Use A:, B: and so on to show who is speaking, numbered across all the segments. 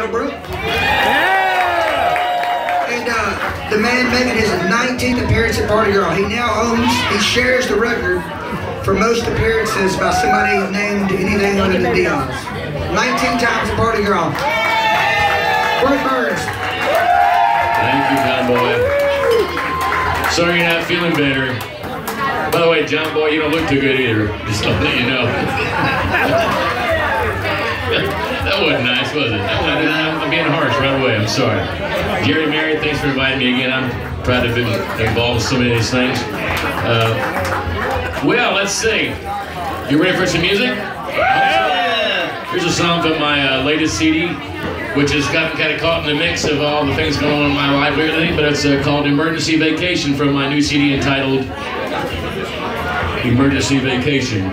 A: Middlebrook. And the man making his 19th appearance at Pardi Girl. He shares the record for most appearances by somebody named anything other than Dion's. 19 times at Pardi Girl. Word Burns.
B: Thank you, John Boy. Sorry you're not feeling better. By the way, John Boy, you don't look too good either. Just to let you know. That wasn't nice, was it? I'm being harsh right away. I'm sorry. Gary, Mary, thanks for inviting me again. I'm proud to have been involved with so many of these things. Well, let's see. You ready for some music? Yeah. Here's a song from my latest CD, which has gotten kind of caught in the mix of all the things going on in my life lately, but it's called Emergency Vacation from my new CD entitled Emergency Vacation.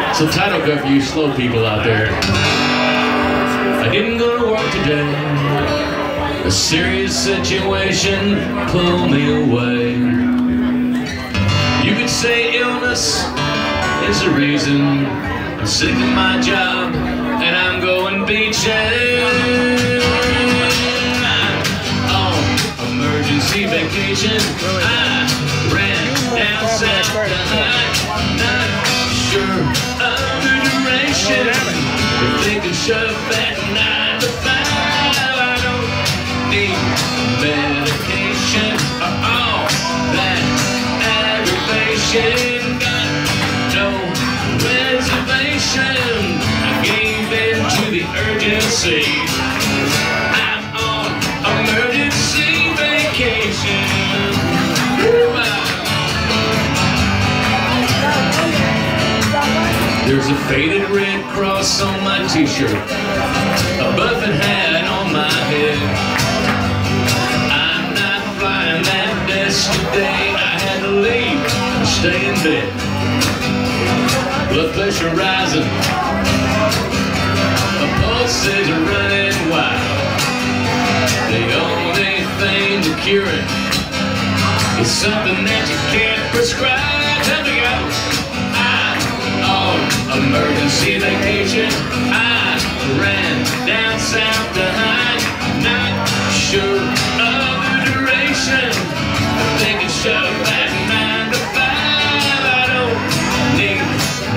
B: It's a title cut for you slow people out there. I didn't go to work today. A serious situation pulled me away. You could say illness is the reason I'm sick of my job and I'm going beaching. On emergency vacation, I ran down south to hide. Not sure of the duration. If they can shove that 9 to 5, I don't need medication or all that aggravation. Got no reservation. I gave in to the urgency. I'm on emergency vacation. There's a faded red cross on my t-shirt, a buffet hat on my head. I'm not flying that desk today. I had to leave and stay in bed. Blood pressure rising, my pulses are running wild. The only thing to cure it is something that you can't prescribe. Tell me out. On emergency vacation, I ran down south to hide. Not sure of the duration. They can shove that 9 to 5. I don't need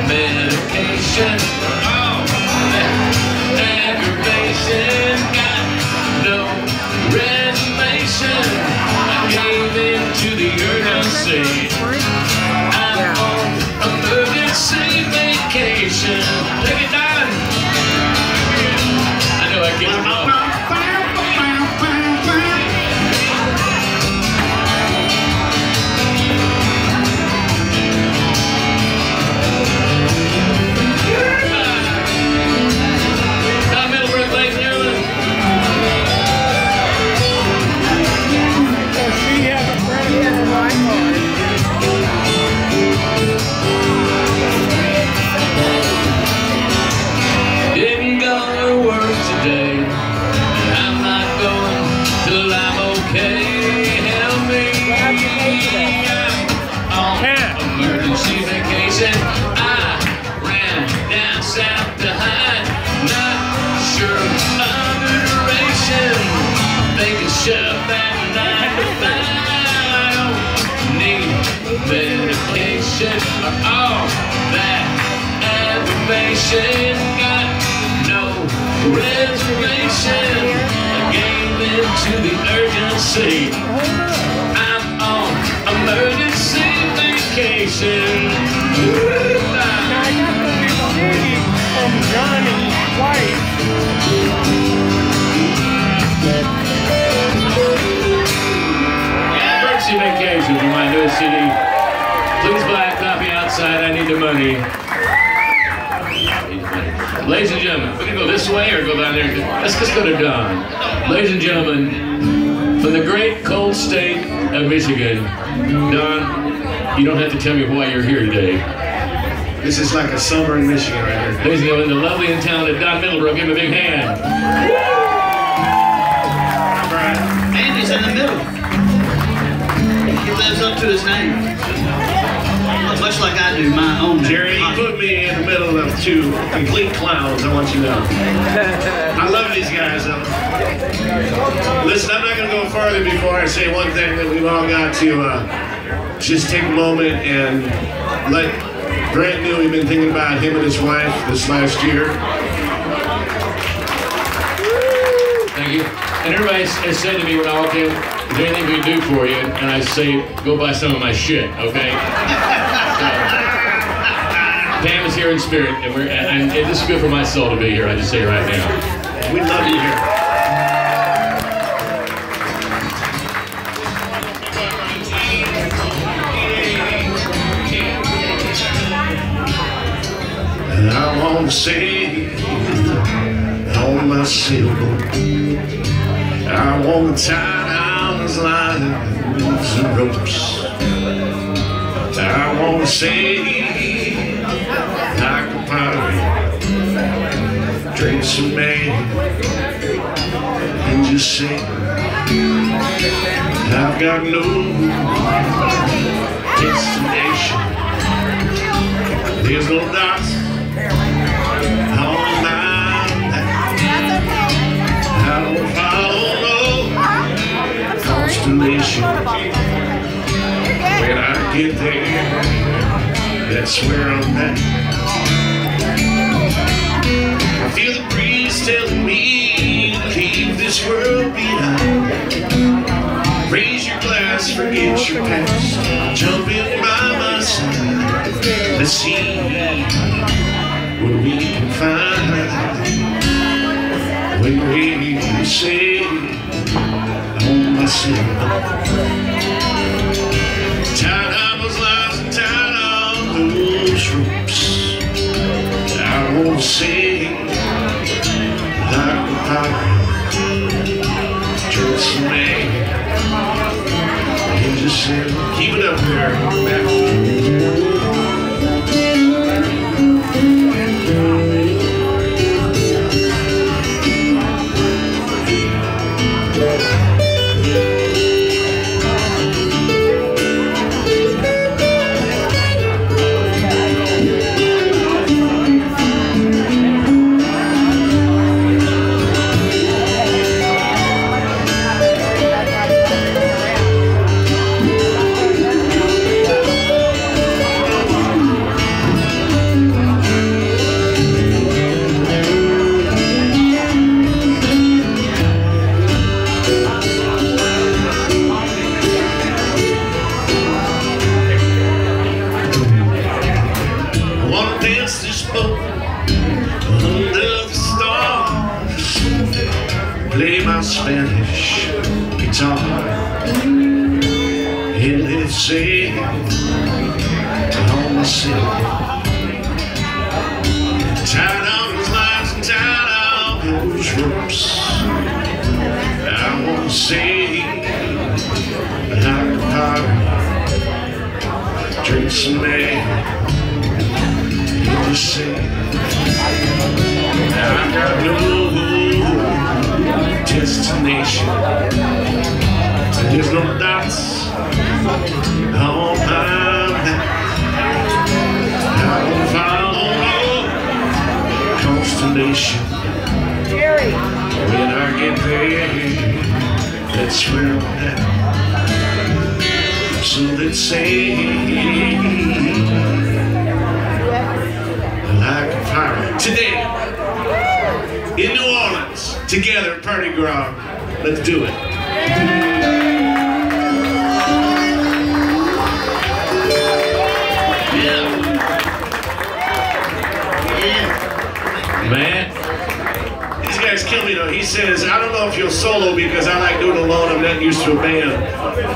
B: medication for all that aggravation. Got no reservation. I gave in to the urgency. I'm on emergency vacation. Take it down. I know I get it off. Emergency vacation, I ran down south to hide. Not sure of the duration. They can shove that 9 to 5. I don't need medication or all that aggravation. Got no reservation. I gave in to the urgency. I'm on emergency vacation.
C: I got the CD from Johnny's wife.
B: Emergency vacation for my newest CD. Please buy a copy outside. I need the money. Ladies and gentlemen, we can go this way or go down there. Let's just go to Don. Ladies and gentlemen, from the great cold state of Michigan, Don. You don't have to tell me why you're here today.
D: This is like a summer in Michigan right here.
B: Ladies and gentlemen, the lovely and talented Don Middlebrook. Give him a big hand.
E: Andy's in the middle. He lives up to his name. Much like I do my own name.
D: Jerry, you put me in the middle of two complete clowns, I want you to know. I love these guys. Listen, I'm not going to go further before I say one thing that we've all got to just take a moment and let Grant know we've been thinking about him and his wife this last year.
B: Thank you. And everybody has said to me when I walk in, is there anything we can do for you? And I say, go buy some of my shit, okay? So, Pam is here in spirit, and this is good for my soul to be here, I just say right now.
D: We love you here. And I want to say on my sailboat, I want to tie down his lines and ropes. I want to say like a pirate, drink some man and just say I've got no destination. There's no dots on my map. I don't follow no constellation. When I get there, that's where I'm at. I feel the breeze telling me to leave this world behind. Raise your glass, forget your past, jump in by my side. Let's see what we can find. When we say on my sailboat, tied on those lines and tied on those ropes. I won't sing like a pirate, just man, and just say, keep it up there. Play my Spanish guitar and let it sing on my sailboat. Tied on those lines and tied on those ropes. I want to sing like a pirate, drink some man, and just say I've got no destination. There's no dots on my map. I don't follow no constellation. When I get there, that's where I'm at. So let's say like a pirate today in New Orleans, together at Pardi Gras. Let's do it.
B: Man,
D: these guys kill me though. He says, I don't know if you'll solo because I like doing it alone. I'm not used to a band.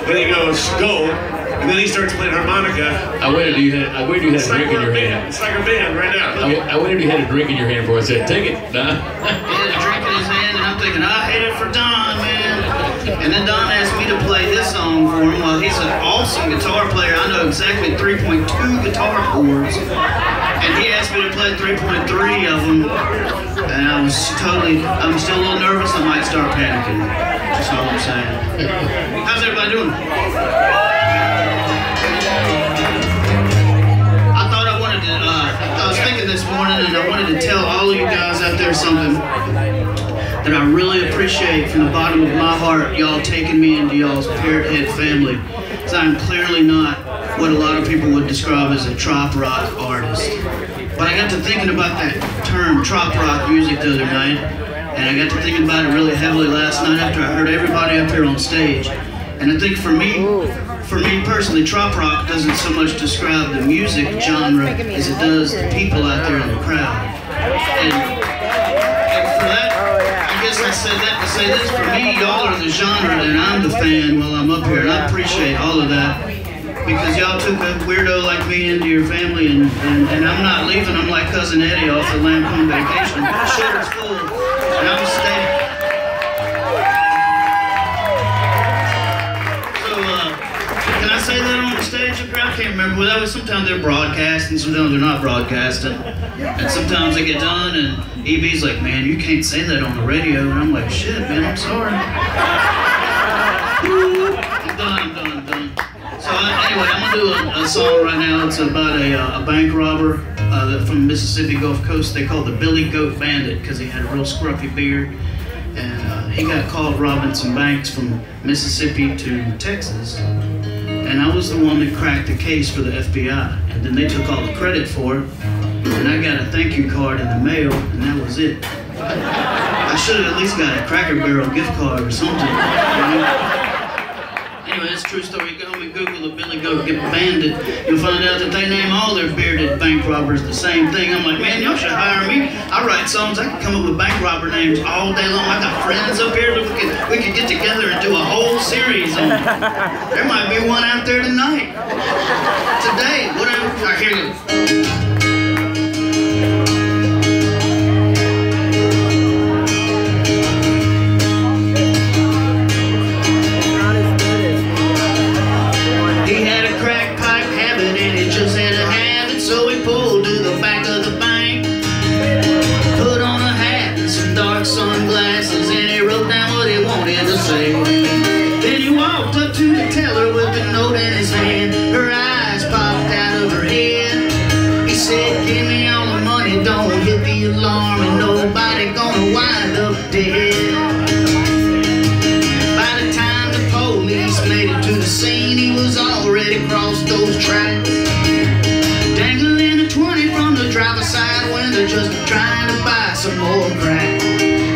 D: Then he goes, go. And then he starts playing harmonica.
B: I waited you had a drink in your hand.
D: It's like a band right now.
B: I waited you had a drink in your hand before I said, take it, Don.
E: He had a drink in his hand, and I'm thinking, I hate it for Don, man. And then Don asked me to play this song for him. Well, he's an awesome guitar player. I know exactly 3.2 guitar chords. And he asked me to play 3.3 of them. And I'm still a little nervous. I might start panicking. That's all I'm saying. How's everybody doing? I was thinking this morning, and I wanted to tell all of you guys out there something. that I really appreciate from the bottom of my heart, y'all taking me into y'all's Parrot Head family. Because I'm clearly not what a lot of people would describe as a trop rock artist. But I got to thinking about that term, trop rock music, the other night. And I got to thinking about it really heavily last night after I heard everybody up here on stage. And I think for me personally, trop rock doesn't so much describe the music genre as it does the people out there in the crowd. And for that, I guess I said that to say this, for me, y'all are the genre and I'm the fan while I'm up here, and I appreciate all of that. Because y'all took a weirdo like me into your family, and I'm not leaving. I'm like Cousin Eddie off the Lampoon Vacation. The shoulder's full, and I'm staying. Can I say that on the stage up here? I can't remember. Well, that was sometimes they're broadcasting, sometimes they're not broadcasting. And sometimes they get done and EB's like, man, you can't say that on the radio. And I'm like, shit, man, I'm sorry. I'm done. So anyway, I'm gonna do a song right now. It's about a bank robber from the Mississippi Gulf Coast. They call the Billy Goat Bandit because he had a real scruffy beard. And he got called robbing some banks from Mississippi to Texas. And I was the one that cracked the case for the FBI. And then they took all the credit for it. And I got a thank you card in the mail, and that was it. I should have at least got a Cracker Barrel gift card or something. You know? Anyway, it's a true story. You go home and Google the Billy Goat Bandit. You'll find out that they name all their bearded bank robbers the same thing. I'm like, man, y'all should hire me. I write songs. I can come up with bank robber names all day long. I got friends up here that we could get together and do a whole series on. There might be one out there tonight. Today, whatever. All right, here you go. Sunglasses, and he wrote down what he wanted to say. Then he walked up to the teller with the note in his hand. Her eyes popped out of her head. He said, give me all the money, don't hit the alarm, and nobody gonna wind up dead. By the time the police made it to the scene, he was already crossed those tracks, dangling a 20 from the driver's side window, just trying to buy some more crack.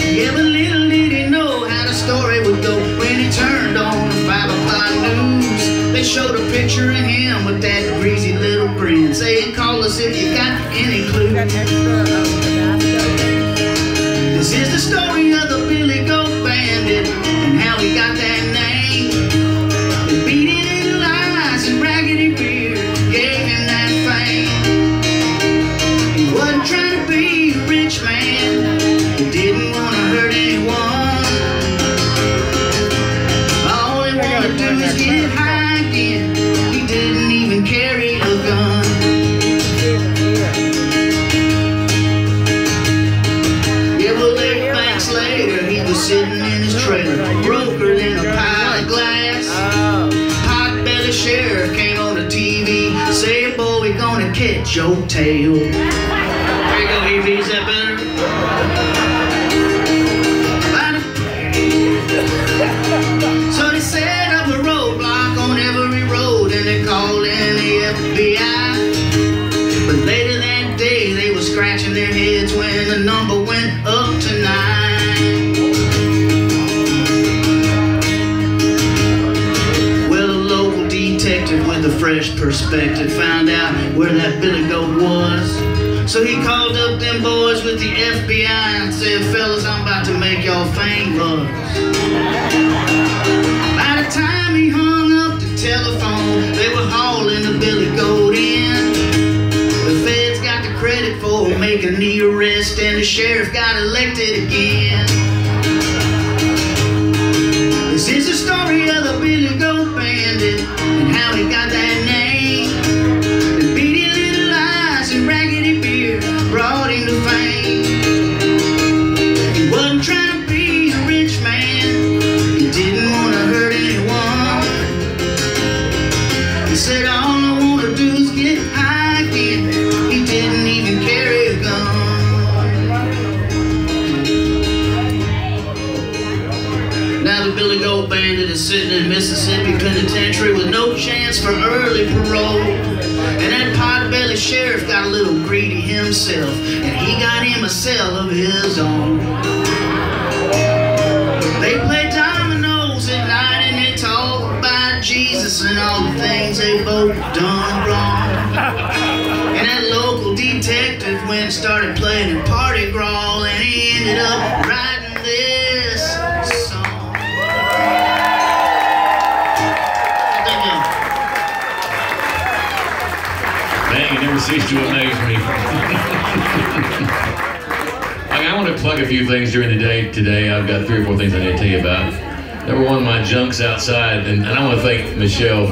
E: Yeah, but little did he know how the story would go when he turned on the 5 o'clock news. They showed a picture of him with that greasy little grin, saying, call us if you got any clue. This is the story of the Billy Goat Bandit and how he got that name. The beady little eyes and raggedy beard gave him that fame. He wasn't trying to be a rich man. He didn't want to hurt anyone. All he wanted to do was get high again. He didn't even carry a gun. Yeah, well, 8 months later, he was sitting in his trailer, broker than a pile of glass. Pot-belly sheriff came on the TV, say, boy, we gonna catch your tail. There you go, Evie, is that better? So they set up a roadblock on every road and they called in the FBI. But later that day they were scratching their heads when the number went up to 9. Well, a local detective with a fresh perspective found out where that Billy Goat was. So he called up them boys with the FBI and said, fellas, I'm about to make y'all famous. By the time he hung up the telephone, they were hauling the Billy Goat in. The feds got the credit for making the arrest, and the sheriff got elected again. This is the story of the Billy Goat Bandit and how he got that name. The beady little eyes and raggedy beard brought him to fame. He wasn't trying to be a rich man. He didn't want to hurt anyone. He said, all I want to do is get high again. He didn't even carry a gun. Now the Billy Goat Bandit is sitting in Mississippi Penitentiary with no chance for early parole. And that pot-belly sheriff got a little greedy himself, and he got him a cell of his own. They play dominoes at night and they talk about Jesus and all the things they both done wrong. And that local detective went and started playing in Pardi, Gras, and he ended up writing this song. Thank you.
B: Man, you never cease to amaze me. I want to plug a few things during the day today. I've got 3 or 4 things I need to tell you about. Number one, my junk's outside, and I want to thank Michelle,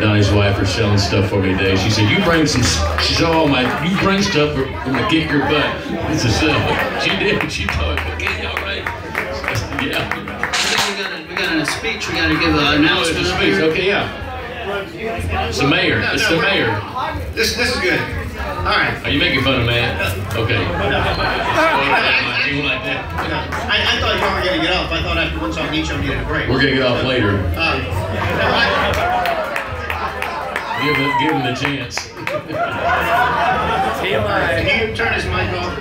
B: Donnie's wife, for selling stuff for me today. She said, "You bring some." She said, "Oh my, you bring stuff, or I'm gonna kick your butt." It's a sell. She did. She thought, "Okay, all right." Yeah.
E: We got a speech. We got to give an announcement.
B: It's a speech. Okay, yeah. It's the mayor. It's the mayor.
F: This is good. All right.
B: Are you making fun of Matt? Okay. You like that?
F: I thought you weren't going to get off. I thought after one song each, I'm getting a break.
B: We're gonna get off later. Give him the chance.
F: Can you turn his mic off?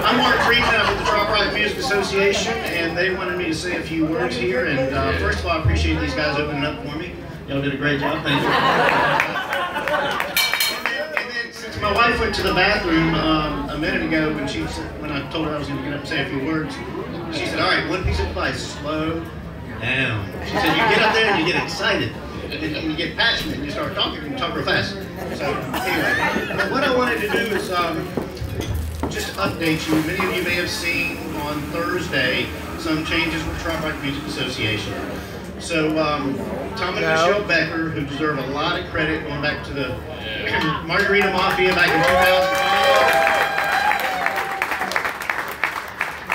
F: I'm Mark Friedman. I'm with the Trop Rock Music Association, and they wanted me to say a few words here. And first of all, I appreciate these guys opening up for me. Y'all did a great job. Thank you. And then since my wife went to the bathroom a minute ago when I told her I was going to get up and say a few words, she said, "All right, one piece of advice: slow down." She said, "You get up there and you get excited. And you get passionate and you start talking and you talk real fast." So anyway, what I wanted to do is just update you. Many of you may have seen on Thursday some changes with Trop Rock Music Association. So Tom and Michelle Becker, who deserve a lot of credit going back to the Margarita Mafia back in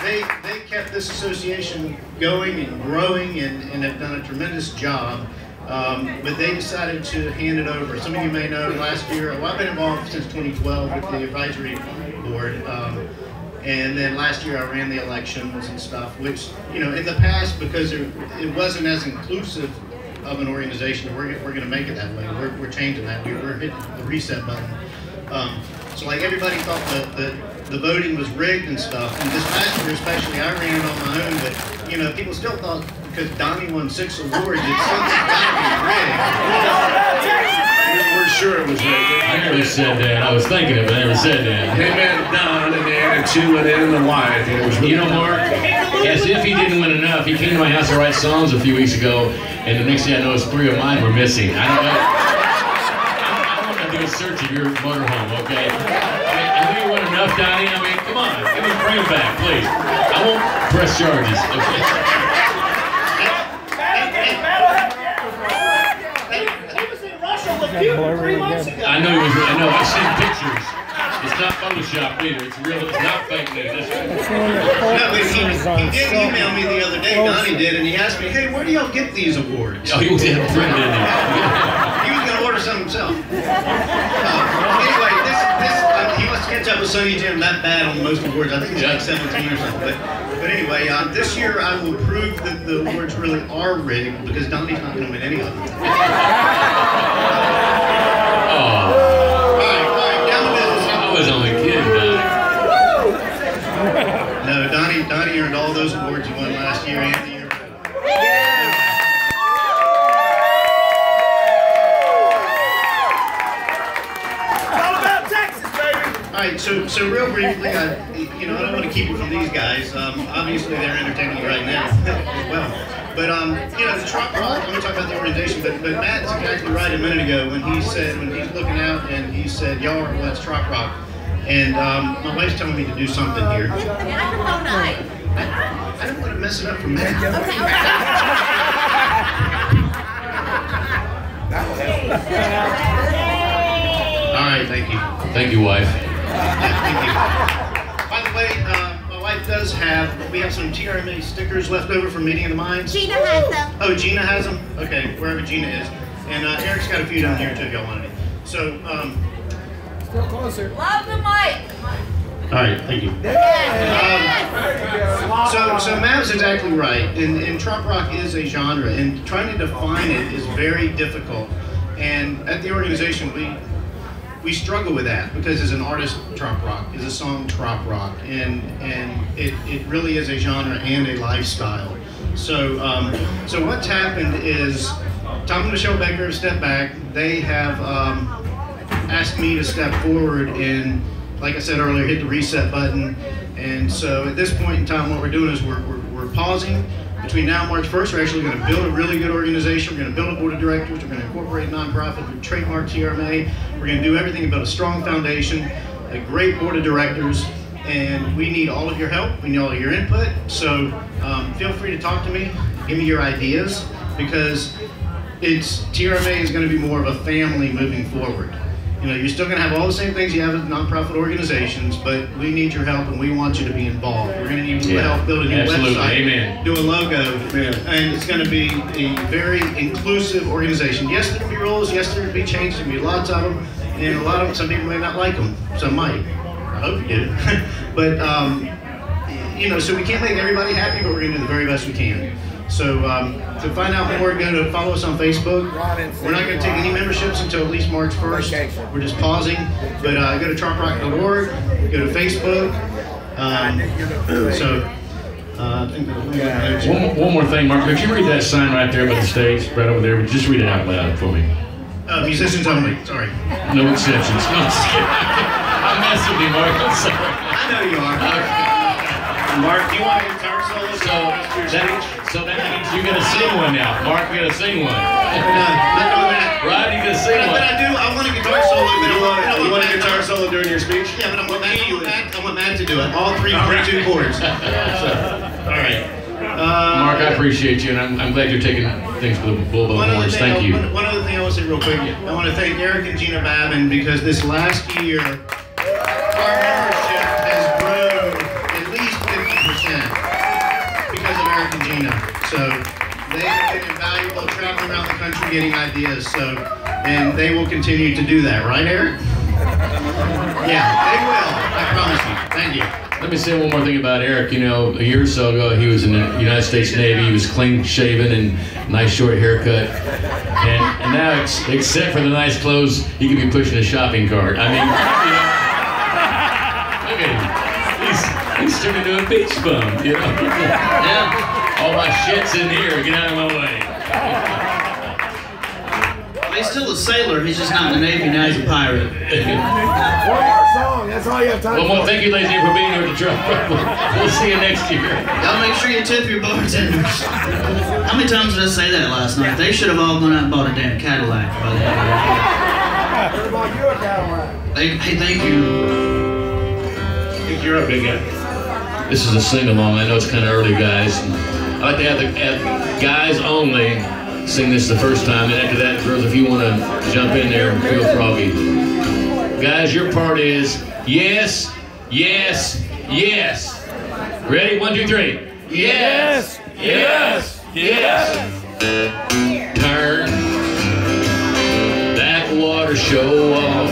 F: 2005, they kept this association going and growing and have done a tremendous job. But they decided to hand it over. Some of you may know last year, well, I've been involved since 2012 with the advisory board. And then last year I ran the elections and stuff, which, you know, in the past, because it wasn't as inclusive of an organization, we're going to make it that way. We're changing that. We're hitting the reset button. So like everybody thought the voting was rigged and stuff. And this past year especially, I ran it on my own, but, you know, people still thought, because Donnie won 6 awards, it's something got to be rigged.
D: We're sure it was rigged.
B: I never said that. I was thinking it, but I never said that.
D: They meant Don and they added 2 and then the wife. It was really,
B: You know, Mark, as if he didn't win enough, he came to my house to write songs a few weeks ago, and the next thing I noticed 3 of mine were missing. I don't want to do a search of your motorhome, okay? I think you won enough, Donnie. I mean, come on, bring him back, please. I won't press charges, okay?
C: I
B: know he was. I know. I've seen pictures. It's not Photoshop either. It's real. It's not fake news.
F: No, but he did email me the other day. Donnie did, and he asked me, "Hey, where do y'all get these awards?"
B: Oh, you did print it, didn't you?
F: He was going to order some himself. Anyway, he must catch up with Sonny Jim that bad on most awards. I think it's like 17 or something. But anyway, this year I will prove that the awards really are rigged because Donnie's not going to win any of them.
B: I was only kidding, Donnie.
F: No, Donnie earned all those awards he won last year and the year before.
C: All about Texas, baby.
F: All right, so real briefly, I don't want to keep it from these guys. Obviously, they're entertaining you right now as well. But the Trop Rock, I'm going to talk about the organization, but Matt's exactly right a minute ago when he's looking out and he said, "Y'all are what's Trop Rock." And my wife's telling me to do something here. I don't want to mess it up for Matt. All right, thank you.
B: Thank you, wife.
F: Yeah, thank you. By the way, my wife does we have some TRMA stickers left over from Meeting of the Minds.
G: Gina has them.
F: Oh, Gina has them? Okay, wherever Gina is. And Eric's got a few down here too if y'all wanted it. So,
G: Still closer. Love the mic.
F: All right, thank you. So Mav's exactly right, and trop rock is a genre, and trying to define it is very difficult. And at the organization, we struggle with that because as an artist, trop rock is a song, trop rock, and it really is a genre and a lifestyle. So so what's happened is Tom and Michelle Baker have stepped back. They have asked me to step forward and, like I said earlier, hit the reset button. And so at this point in time, what we're doing is we're pausing. Between now and March 1st, we're actually going to build a really good organization. We're going to build a board of directors. We're going to incorporate a nonprofit. We're trademark TRMA. We're going to do everything to build a strong foundation, a great board of directors, and we need all of your help. We need all of your input. So feel free to talk to me. Give me your ideas, because TRMA is going to be more of a family moving forward. You know, you're still going to have all the same things you have with nonprofit organizations, but we need your help and we want you to be involved. We're going to need your help build a new website,
B: Amen.
F: do a logo, and it's going to be a very inclusive organization. Yes, there will be rules. Yes, there will be changes. There will be lots of them, and a lot of them, some people may not like them. Some might. I hope you do. But, you know, so we can't make everybody happy, but we're going to do the very best we can. So to find out more, go to follow us on Facebook. We're not going to take any memberships until at least March 1st. We're just pausing. But go to troprock.org, go to Facebook. I think
B: one more thing, Mark. Could you read that sign right there by the stage, right over there? Just read it out loud for me.
F: Musicians only. Sorry.
B: No exceptions. No, I'm just kidding. I'm messing with you, Mark. I'm sorry.
F: I know you are. Mark, do you want a guitar solo?
B: So that means you're going to sing one now. Mark, you're going to sing one.
F: Not doing that.
B: Right? You're going to sing one.
F: But I want a guitar solo.
D: You want a guitar solo during your speech?
F: Yeah, but I want Matt to do it. All 3 chords. All right.
B: Mark, I appreciate you, and I'm glad you're taking things for the bull by the horns. Thank you.
F: One other thing I want to say real quick. I want to thank Eric and Gina Babin, because this last year, our membership has grown at least 50% because of Eric and Gina. So they have been invaluable traveling around the country getting ideas. And they will continue to do that, right, Eric? Yeah, they will. I promise you. Thank you.
B: Let me say one more thing about Eric. You know, a year or so ago, he was in the United States Navy. He was clean shaven and nice short haircut. And now, except for the nice clothes, he could be pushing a shopping cart. I mean, you know, look at him. He's turned into a beach bum, you know. Yeah. All my shit's in here. Get out of my way.
E: He's still a sailor. He's just not in the Navy. Now he's a pirate.
C: One more song. That's all you have time for.
B: Well, thank you, ladies and gentlemen, for being here at the truck. We'll see you next year.
E: Y'all make sure you tip your bartenders. How many times did I say that last night? They should have all gone out and bought a damn Cadillac.
C: What about you, a Cadillac?
E: Hey, thank you.
D: I think you're a big guy.
B: This is a sing-along. I know it's kind of early, guys. I like to have the guys only sing this the first time, and after that, girls, if you want to jump in there and feel froggy. Guys, your part is yes, yes, yes. Ready? 1, 2, 3. Yes, yes, yes. Turn that water show off,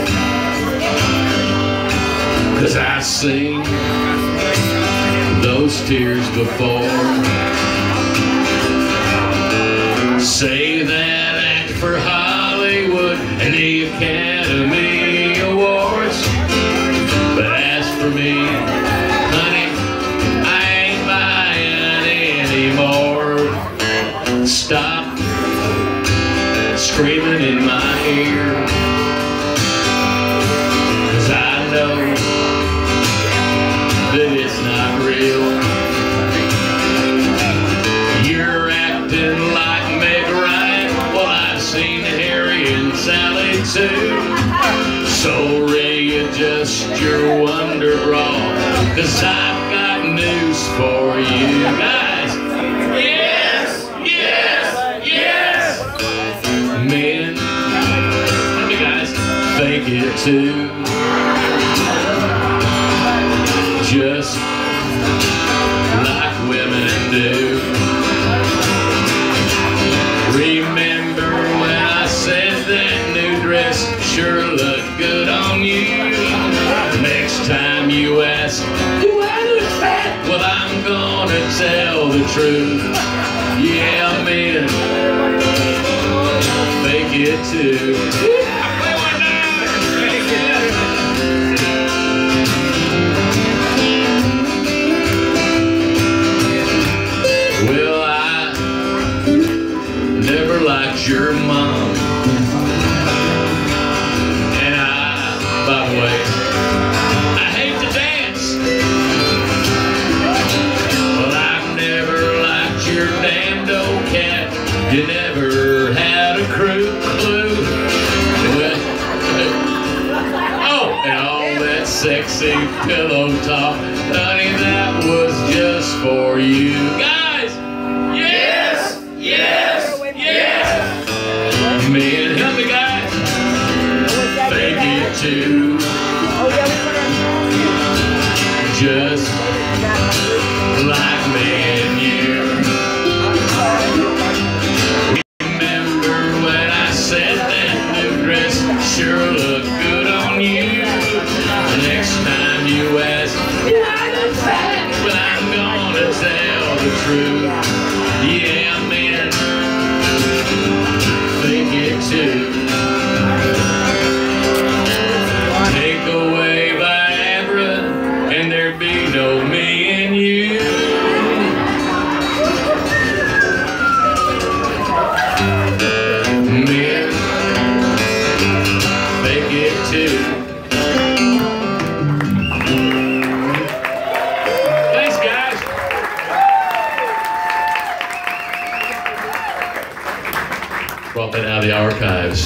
B: 'cause I've seen those tears before. Say that act for Hollywood and the Academy Awards. But as for me, honey, I ain't buying anymore. Stop screaming in my ear, 'cause I know that it's not real. You're acting like Sally too. So readjust your wonderbra, 'cause I've got news for you guys. Yes, yes, yes. Men, you guys think it too. Just like women do. Remember when I said that new dress sure looked good on you? Next time you ask tell the truth. Yeah, I mean it. Fake it too. Well, I never liked your mom. And by the way, I hate to dance. Well, I've never liked your damned old cat. You never had a clue. Well, oh, and all that sexy pillow talk, honey, that was just for you. Guys, yes, yes, yes. Man, help me, guys. Fake it too. Just like me and you. Remember when I said that new dress sure looked good on you? Next time you ask, well, I'm gonna tell the truth. Yeah, man, fake it too. Take away Viagra and there'd be no me and you. Men, fake it too. Thanks, guys. Brought that out of the archives.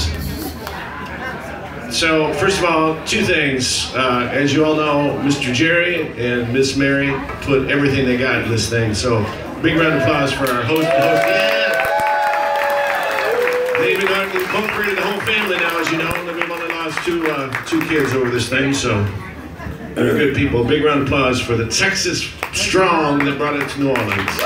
D: So, first of all, two things. As you all know, Mr. Jerry and Miss Mary put everything they got in this thing. So, big round of applause for our host. Yeah. They've incorporated the whole family now, as you know. And we've only lost two kids over this thing, so they're good people. Big round of applause for the Texas Strong that brought it to New Orleans.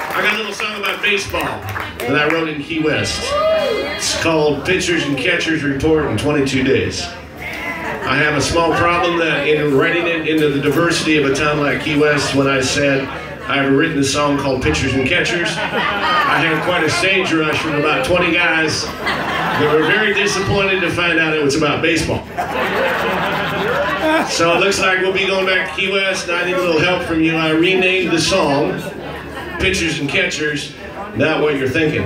D: I got a little song about baseball that I wrote in Key West. It's called Pitchers and Catchers Report in 22 Days. I have a small problem that in writing it into the diversity of a town like Key West, when I said I've written a song called Pitchers and Catchers, I had quite a stage rush from about 20 guys that were very disappointed to find out it was about baseball. So it looks like we'll be going back to Key West, and I need a little help from you. I renamed the song Pitchers and Catchers, Not What You're Thinking.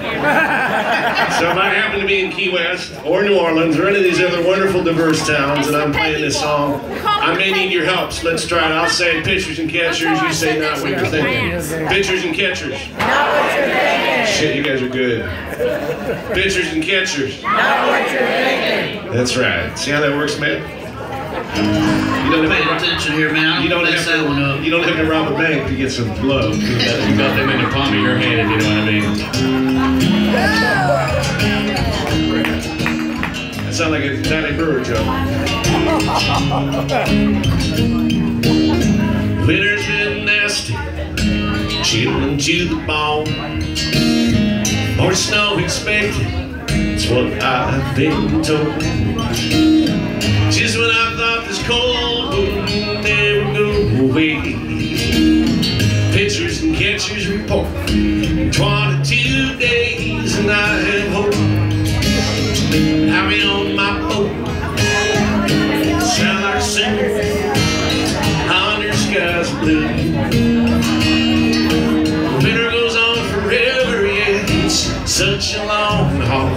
D: So if I happen to be in Key West or New Orleans or any of these other wonderful diverse towns and I'm playing this song, I may need your help. So let's try it. I'll say pitchers and catchers, you say not what you're thinking. Pitchers and catchers.
G: Not what you're thinking.
D: Shit, you guys are good. Pitchers and catchers.
G: Not what you're thinking.
D: That's right. See how that works, man? You don't
E: Pay attention here, man. I don't mess that one up.
D: You don't have to rob a bank to get some love.
B: You got them in the palm of your hand, if you know what I mean.
D: That sounds like a Danny Brewer joke. Winter's been nasty, chilling to the bone. More snow expected, that's what I've been told. Just when I thought this cold would never go away, pitchers and catchers report 22 days, and I have hope. I'll be on my boat, sound like a singer under skies blue. Winter goes on forever, yeah, it's such a long haul.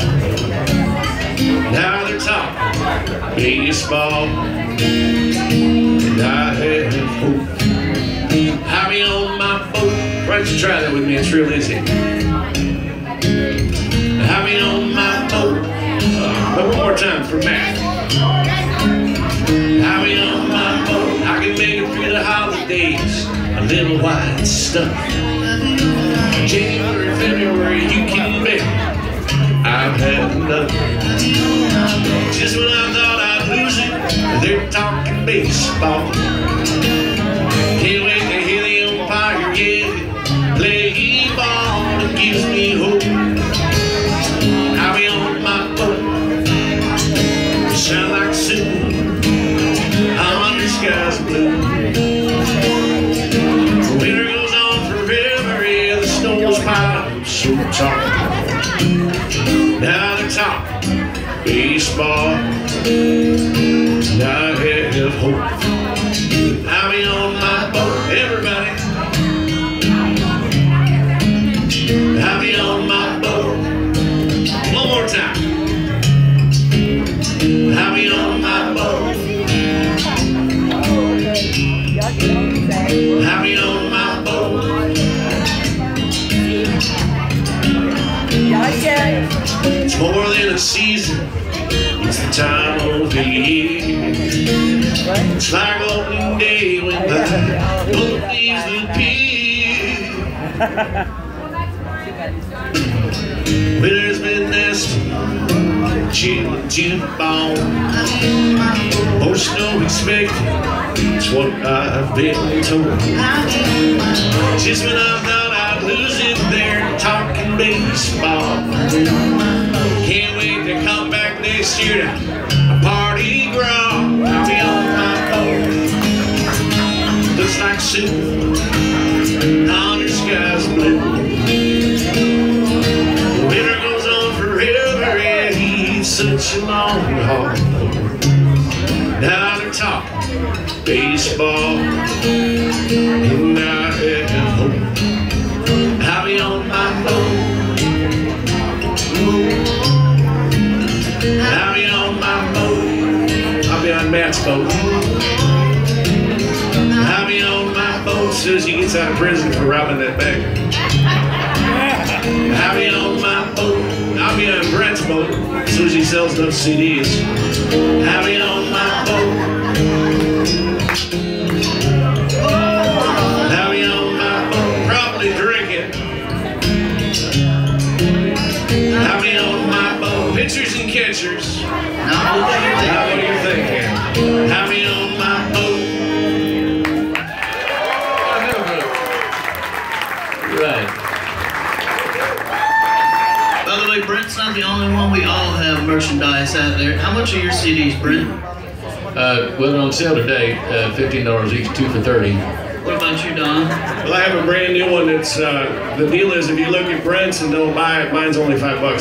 D: Now they're talking baseball, and I have hope. I'll be on my boat. Why don't you try that with me? It's real easy. I'll be on my boat. But one more time for Matt. I'll be on my boat. I can make it through the holidays. A little white stuff. January, February, you can bet I've had enough. Just when I thought I'd lose it, they're talking baseball. Can't wait to hear the umpire, yeah, play ball. It gives me hope. I'll be on my boat, sound like soup under skies blue. so talk. Now the top baseball. Now I have hope. I'll be on my boat, everybody. I'll be on my boat. One more time. I'll be on my boat. I'll be on my boat. It's more than a season. It's the time of the year. It's like opening day when the boat leaves the pier. Winter's been nasty, chilling to the bone. More snow expected, it's what I've been told. Just when I thought I'd lose it there, talking baseball. Can't wait to come back next year to Pardi, Gras. I'll be on my boat. Looks like soon, under skies blue. Winter goes on forever, yeah, he's such a long haul. Now they're talking baseball, and I have hope. I'll be on my boat. I'll be on my boat. I'll be on Matt's boat. I'll be on my boat as soon as he gets out of prison for robbing that bank. I'll be on my boat. I'll be on Brett's boat as soon as he sells enough CDs. I'll be on my boat. I'll be on my boat, probably drinking. I'll be on my boat. Pitchers and catchers. Now what are you thinking? I'll be on my boat.
B: Right.
E: By the way, Brent's not the only one. We all have merchandise out there. How much are your CDs, Brent?
B: Well, they're on sale today, $15 each, 2 for $30.
E: What about you, Don?
D: Well, I have a brand new one that's, the deal is if you look at Brent's and don't buy it, mine's only $5.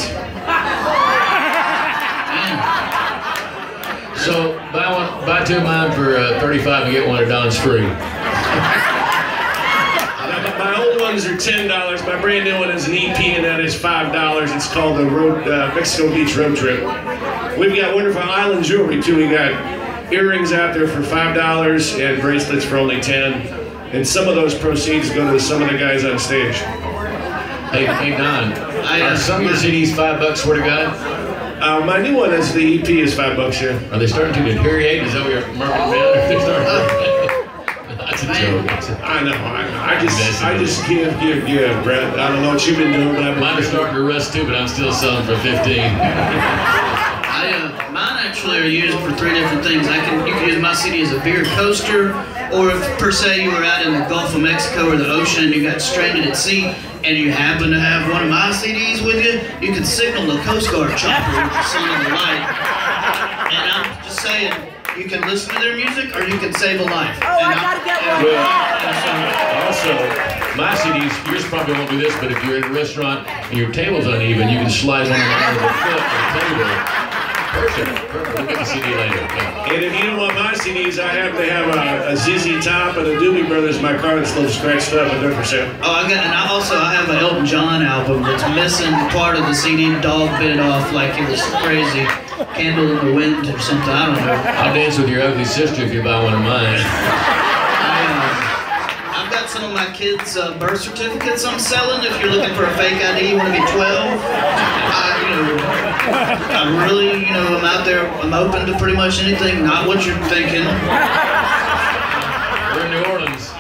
B: So buy two of mine for $35 and get one of Don's free.
D: My old ones are $10. My brand new one is an EP, and that is $5. It's called the Mexico Beach Road Trip. We've got wonderful island jewelry too. We got earrings out there for $5 and bracelets for only $10. And some of those proceeds go to some of the guys on stage.
B: Hey Don, are some of your CDs $5, swear to God?
D: My new one is the EP is $5, yeah.
B: Are they starting to deteriorate? Is that what you're marketing down? If they're starting That's a joke.
D: I know. I just give, Brett. I don't know what you've been doing, but
B: mine are starting to rust too, but I'm still selling for $15.
E: Mine actually are used for 3 different things. You can use my CD as a beer coaster, or if per se you were out in the Gulf of Mexico or the ocean and you got stranded at sea and you happen to have one of my CDs with you, you can signal the Coast Guard chopper with the sun and the light. And I'm just saying, you can listen to their music or you can save a life.
G: Oh, I gotta get one.
B: Well, also, my CDs, yours probably won't do this, but if you're at a restaurant and your table's uneven, you can slide one of them under the foot of the table. Perfect. We'll get the CD later. Yeah.
D: And if you don't want my CDs, I happen to have a ZZ Top and a Doobie Brothers in my car that's a little scratched up, but they're for sale.
E: Oh, I have an Elton John album that's missing part of the CD. Dog bit it off like it was crazy. Candle in the Wind or something, I don't know.
B: I'll dance with your ugly sister if you buy one of mine.
E: I've got some of my kids' birth certificates I'm selling. If you're looking for a fake ID, you want to be 12. I'm really, I'm out there, I'm open to pretty much anything, not what you're thinking.
B: We're in New Orleans.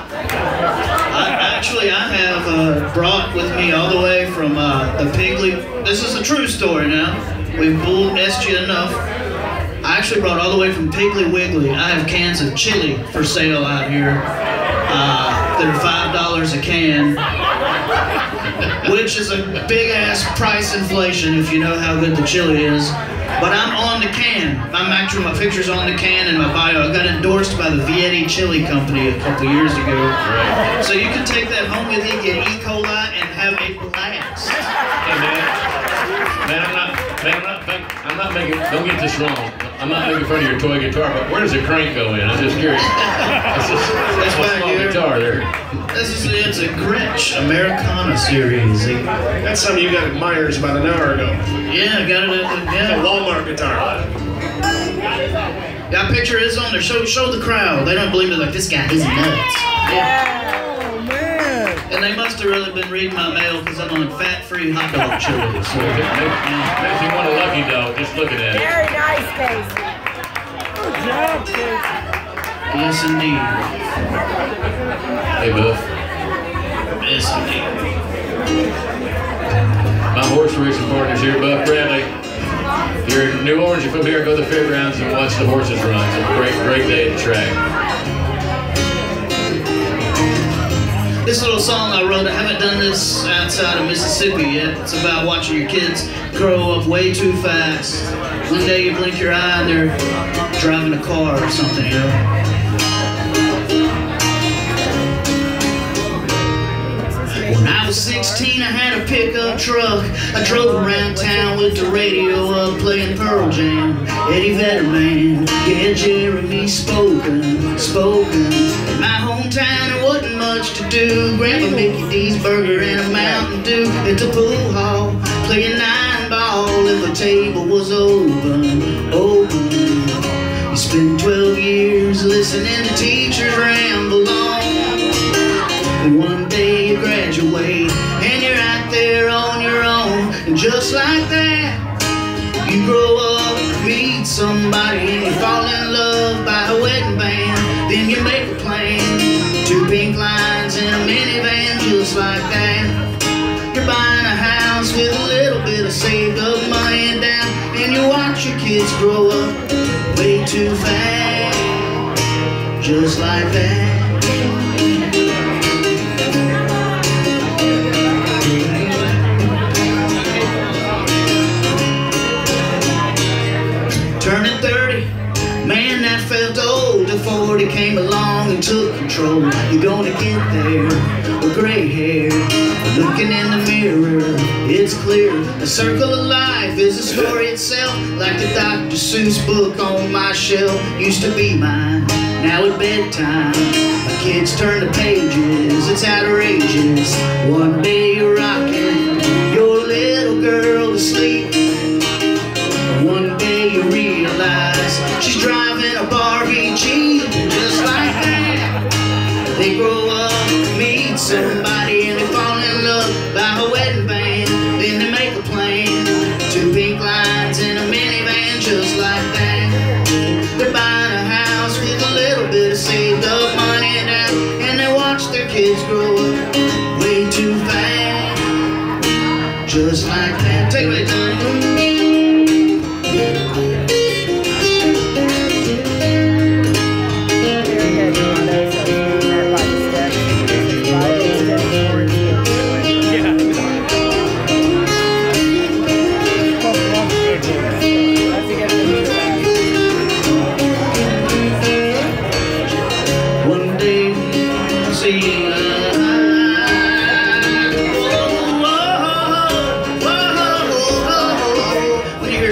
E: I have brought with me all the way from the Piggly. This is a true story now. We've bull-essed you enough. I actually brought all the way from Piggly Wiggly. I have cans of chili for sale out here that are $5 a can, which is a big-ass price inflation if you know how good the chili is. But I'm on the can. My picture's on the can and my bio. I got endorsed by the Vietti Chili Company a couple years ago.
B: Right.
E: So you can take that home with you, get E. coli, and have a blast.
B: Hey, I'm not making, don't get this wrong. I'm not making fun of your toy guitar, but where does the crank go in? I'm just curious. That's a small guitar there.
E: It's a Gretsch Americana series.
D: That's something you got at Myers about an hour ago.
E: Yeah, I got it at
D: It's a Walmart guitar.
E: Got a picture of his on there. Show the crowd. They don't believe it. Like, this guy, he's nuts. Yeah. And they must have really been reading my mail because I'm on fat-free hot dog chili. So
B: Makes you want a lucky dog just looking at it.
G: Very nice, Casey. Good job, Casey.
E: yes, indeed.
B: Hey, Buff.
E: Yes, indeed.
B: My horse racing partner's here, Buff Bradley. If you're in New Orleans, you come here and go to the fairgrounds and watch the horses run. It's a great day at the track.
E: This little song I wrote, I haven't done this outside of Mississippi yet. It's about watching your kids grow up way too fast. One day you blink your eye and they're driving a car or something, you know? When I was 16, I had a pickup truck. I drove around town with the radio up, playing Pearl Jam, Eddie Vedder Man, yeah, Jeremy Spoken. In my hometown, there wasn't much to do. Grandpa Mickey D's burger and a Mountain Dew at the pool hall, playing 9-ball if the table was open. You spent 12 years listening to teachers ramble on. And one day you graduate and you're out there on your own. And just like that, you grow up, meet somebody, and you fall in love by a wedding band. Then you make a plan, 2 pink lines in a minivan. Just like that, you're buying a house with a little bit of saved up money down. And you watch your kids grow up way too fast. Just like that. Turning 30, man, that felt old. The 40 came along and took control. You're gonna get there with gray hair. Looking in the mirror, it's clear. A circle of life is a story itself. Like the Dr. Seuss book on my shelf used to be mine. Now at bedtime, my kids turn the pages. It's outrageous. One day you're rocking your little girl to sleep. One day you realize she's driving a Barbie Jeep. Just like that, they grow up, meet somebody, and they fall in love by a wedding band. Then they make a plan, 2 pink lines in a minivan. Just like that, they're buying a house with a little bit of saved up money down. And they watch their kids grow up way too fast. Just like that. Take me time.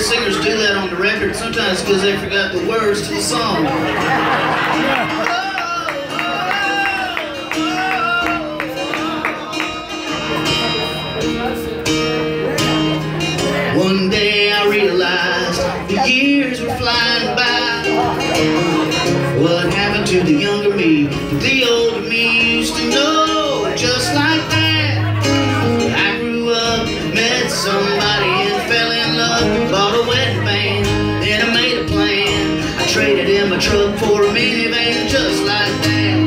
E: Singers do that on the record sometimes because they forgot the words to the song. One day I realized the years were flying by. What happened to the younger me? The older me used to know. Just like that, I grew up, met somebody and fell in love. Bought a wedding band, then I made a plan. I traded in my truck for a minivan. Just like that,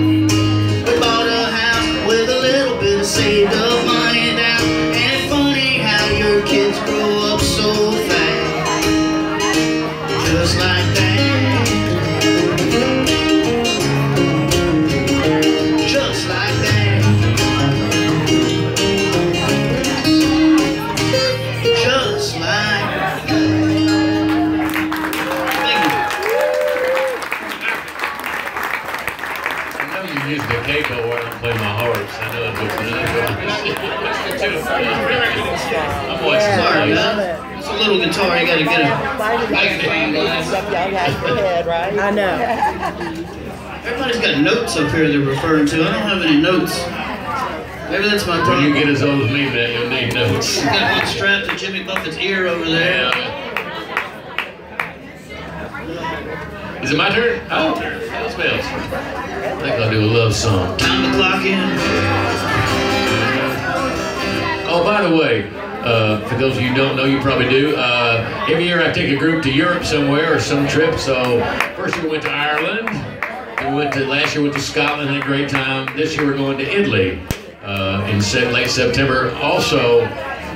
E: we bought a house with a little bit of saved up money down. And it's funny how your kids grow up so fast. Just like that. Just like that. Just like that. Thank you.
B: You used the capo while I'm playing my harps. I know it's I'm watching
E: Sorry, man. It's a little guitar. You gotta get it.
H: I know.
E: Everybody's got notes up here they're referring to. I don't have any notes. Maybe that's my
B: When
E: problem.
B: you get as old as me, man, you'll need notes.
E: You got one strapped to Jimmy Buffett's ear over there.
B: Yeah. Is it my turn? Oh, bells, bells. I think I'll do a love song.
E: Time to clock in.
B: Oh, by the way, for those of you who don't know, you probably do. Every year I take a group to Europe somewhere or some trip. So first year we went to Ireland. Last year we went to Scotland, had a great time. This year we're going to Italy in late September. Also,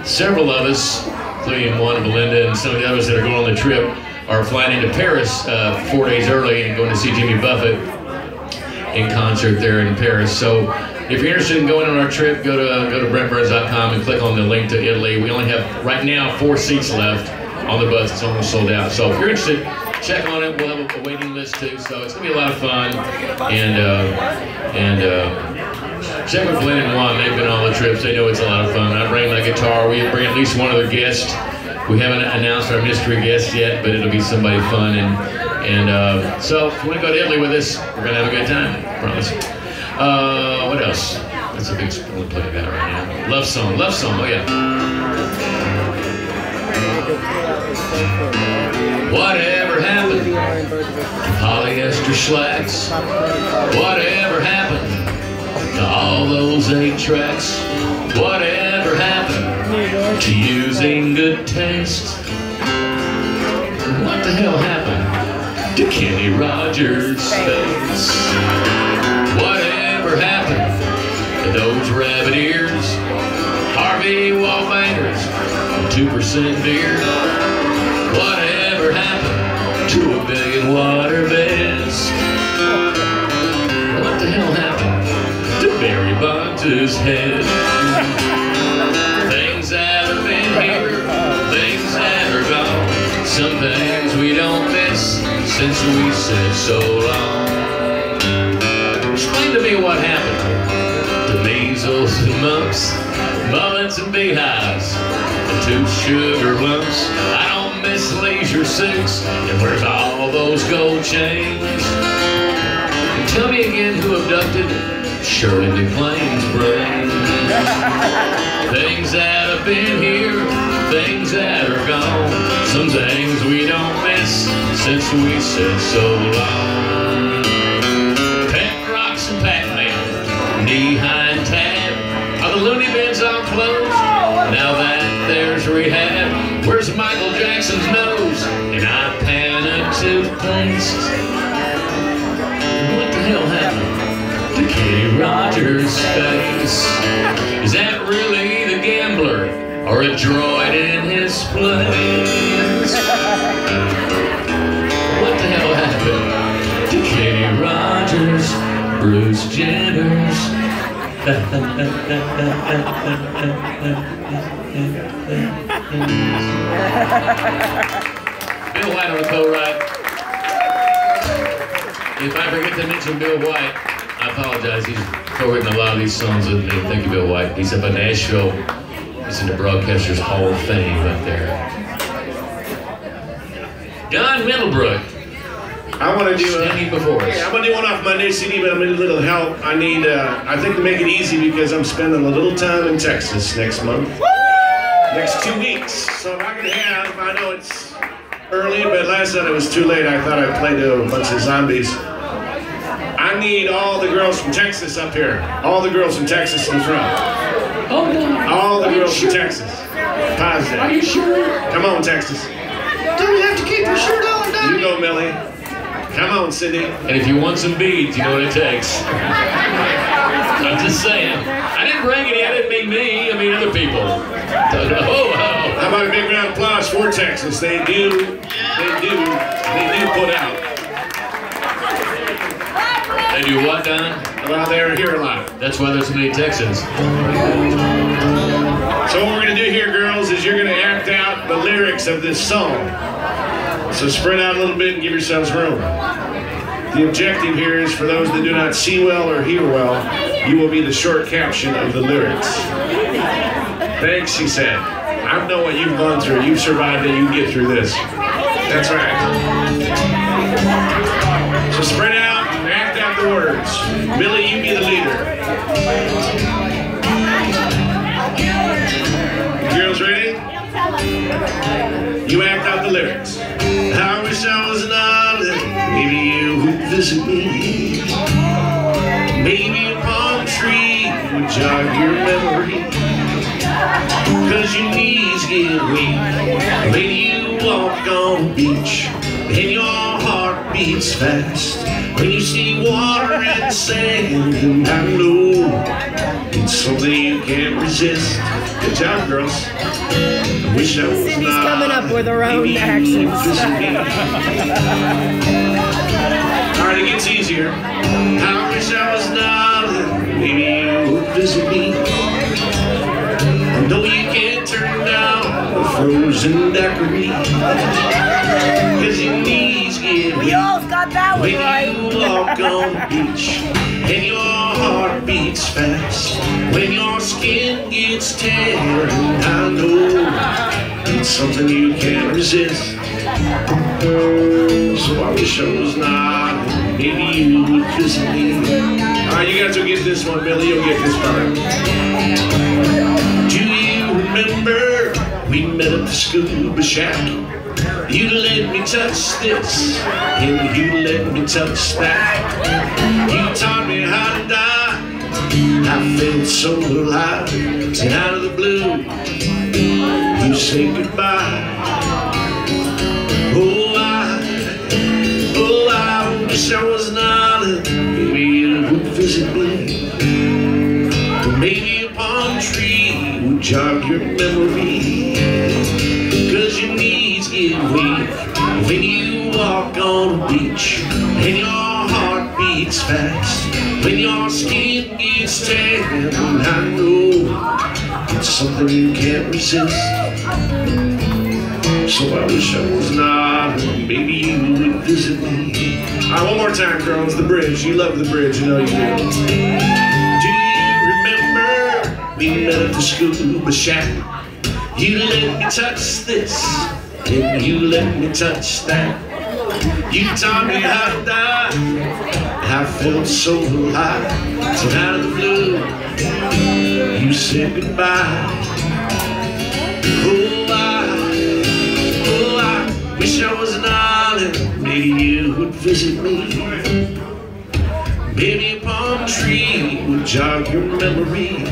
B: several of us, including one, Belinda, and some of the others that are going on the trip, are flying into Paris 4 days early and going to see Jimmy Buffett in concert there in Paris. So if you're interested in going on our trip, go to brentburns.com and click on the link to Italy. We only have, right now, 4 seats left on the bus. It's almost sold out. So if you're interested, check on it. We'll have a waiting list too. So it's going to be a lot of fun. And check with Glenn and Juan. They've been on the trips. They know it's a lot of fun. I bring my guitar. We bring at least one other guest. We haven't announced our mystery guest yet, but it'll be somebody fun. So if you want to go to Italy with us, we're going to have a good time. I promise. What else? That's a big one to play about right now. Love song, oh yeah. Whatever happened to polyester slacks? Whatever happened to all those 8 tracks? Whatever happened to using good taste? What the hell happened to Kenny Rogers' face? Whatever happened to those rabbit ears? Harvey Wallbangers, 2% beer? Whatever happened to a billion water beds? What the hell happened to Barry Bonds' head? Things that have been here, things that are gone. Some things we don't miss since we said so long. Explain to me what happened to measles and mumps, mullets and beehives, and 2 sugar lumps. I don't miss leisure suits, and where's all those gold chains? And tell me again who abducted Shirley MacLaine's brain. Things that have been here, things that are gone. Some things we don't miss since we said so long. Pet Rocks and Pac-Man, knee-high and tab. Are the loony bins all closed? Now that there's rehab. Where's Michael Jackson's nose? And I pan a toothpaste. What the hell happened to Kenny Rogers' face? Is that really the gambler or a droid in his place? What the hell happened to Kenny Rogers, Bruce Jenner's? Bill White on the co-write. If I forget to mention Bill White, I apologize. He's co-written a lot of these songs with me. Thank you, Bill White. He's up in Nashville. He's in the Broadcasters Hall of Fame up there. Don Middlebrook.
D: I want to do
B: standing before us.
D: I'm going to do one off my new CD, but I'm going to need a little help. I need, I think to make it easy because I'm spending a little time in Texas next month. Next 2 weeks. So if I can have, I know it's early, but last night it was too late. I thought I'd play to a bunch of zombies. I need all the girls from Texas up here. All the girls from Texas in the front.
B: Oh, no.
D: All the girls from Texas. Positive.
B: Are you sure?
D: Come on, Texas.
E: Don't you have to keep your shirt on, don't
D: You go, Millie. Come on, Cindy.
B: And if you want some beads, you know what it takes. I'm just saying. I didn't bring any. I didn't mean me. I mean other people.
D: How about a big round of applause for Texas? They do put out.
B: They do what, Don?
D: Well, they're here a lot.
B: That's why there's so many Texans.
D: So what we're going to do here, girls, is you're going to act out the lyrics of this song. So spread out a little bit and give yourselves room. The objective here is for those that do not see well or hear well, you will be the short caption of the lyrics. Thanks, he said. I know what you've gone through. You've survived it. You can get through this. That's right. So spread out and act out the words. Billy, you be the leader. Girls ready? You act out the lyrics. I wish I was an island. Maybe you would visit me. Maybe a palm tree would jog your memory. Cause your knees get weak when you walk on the beach, and your heart beats fast when you see water and sand. And I know it's something you can't resist. Good job, girls. I wish I was
H: Cindy's coming up with her own actions.
D: Alright, it gets easier. I wish I was an island. Maybe you would visit me. No, you can't turn down a frozen daiquiri. Cause your knees get weak.
H: We all got that one right.
D: When you walk on the beach, and your heart beats fast. When your skin gets tan, I know it's something you can't resist. So I wish I was not. Maybe you would kiss me. Alright, you guys will get this one, Billy. You'll get this part. Do you remember we met at the scuba shack? You let me touch this, and you let me touch that. You taught me how to die. I felt so alive, and out of the blue, you say goodbye. Oh, I wish I was an island. Maybe you would visit me. Maybe a palm tree would jog your memory. Cause your knees get weak when you walk on the beach, and your heart beats fast when your skin gets tan. I know it's something you can't resist. So I wish I was not. Maybe you would visit me. Alright, one more time, girls. The bridge. You love the bridge, you know you do. Do you remember we met at the scuba shack? You let me touch this, and you let me touch that. You taught me how to die. I felt so alive. So out of the blue, you said goodbye. Oh, I wish I was an island. Maybe you would visit me. Maybe a palm tree would jog your memory.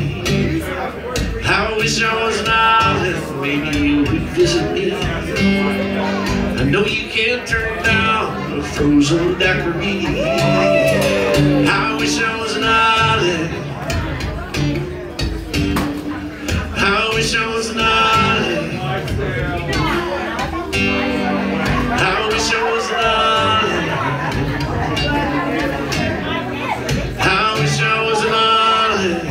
D: I wish I was an island. Maybe you would visit me. I know you can't turn down a frozen daiquiri. I wish I was an island. I wish I was an island. I wish I was an island. I wish I was an island.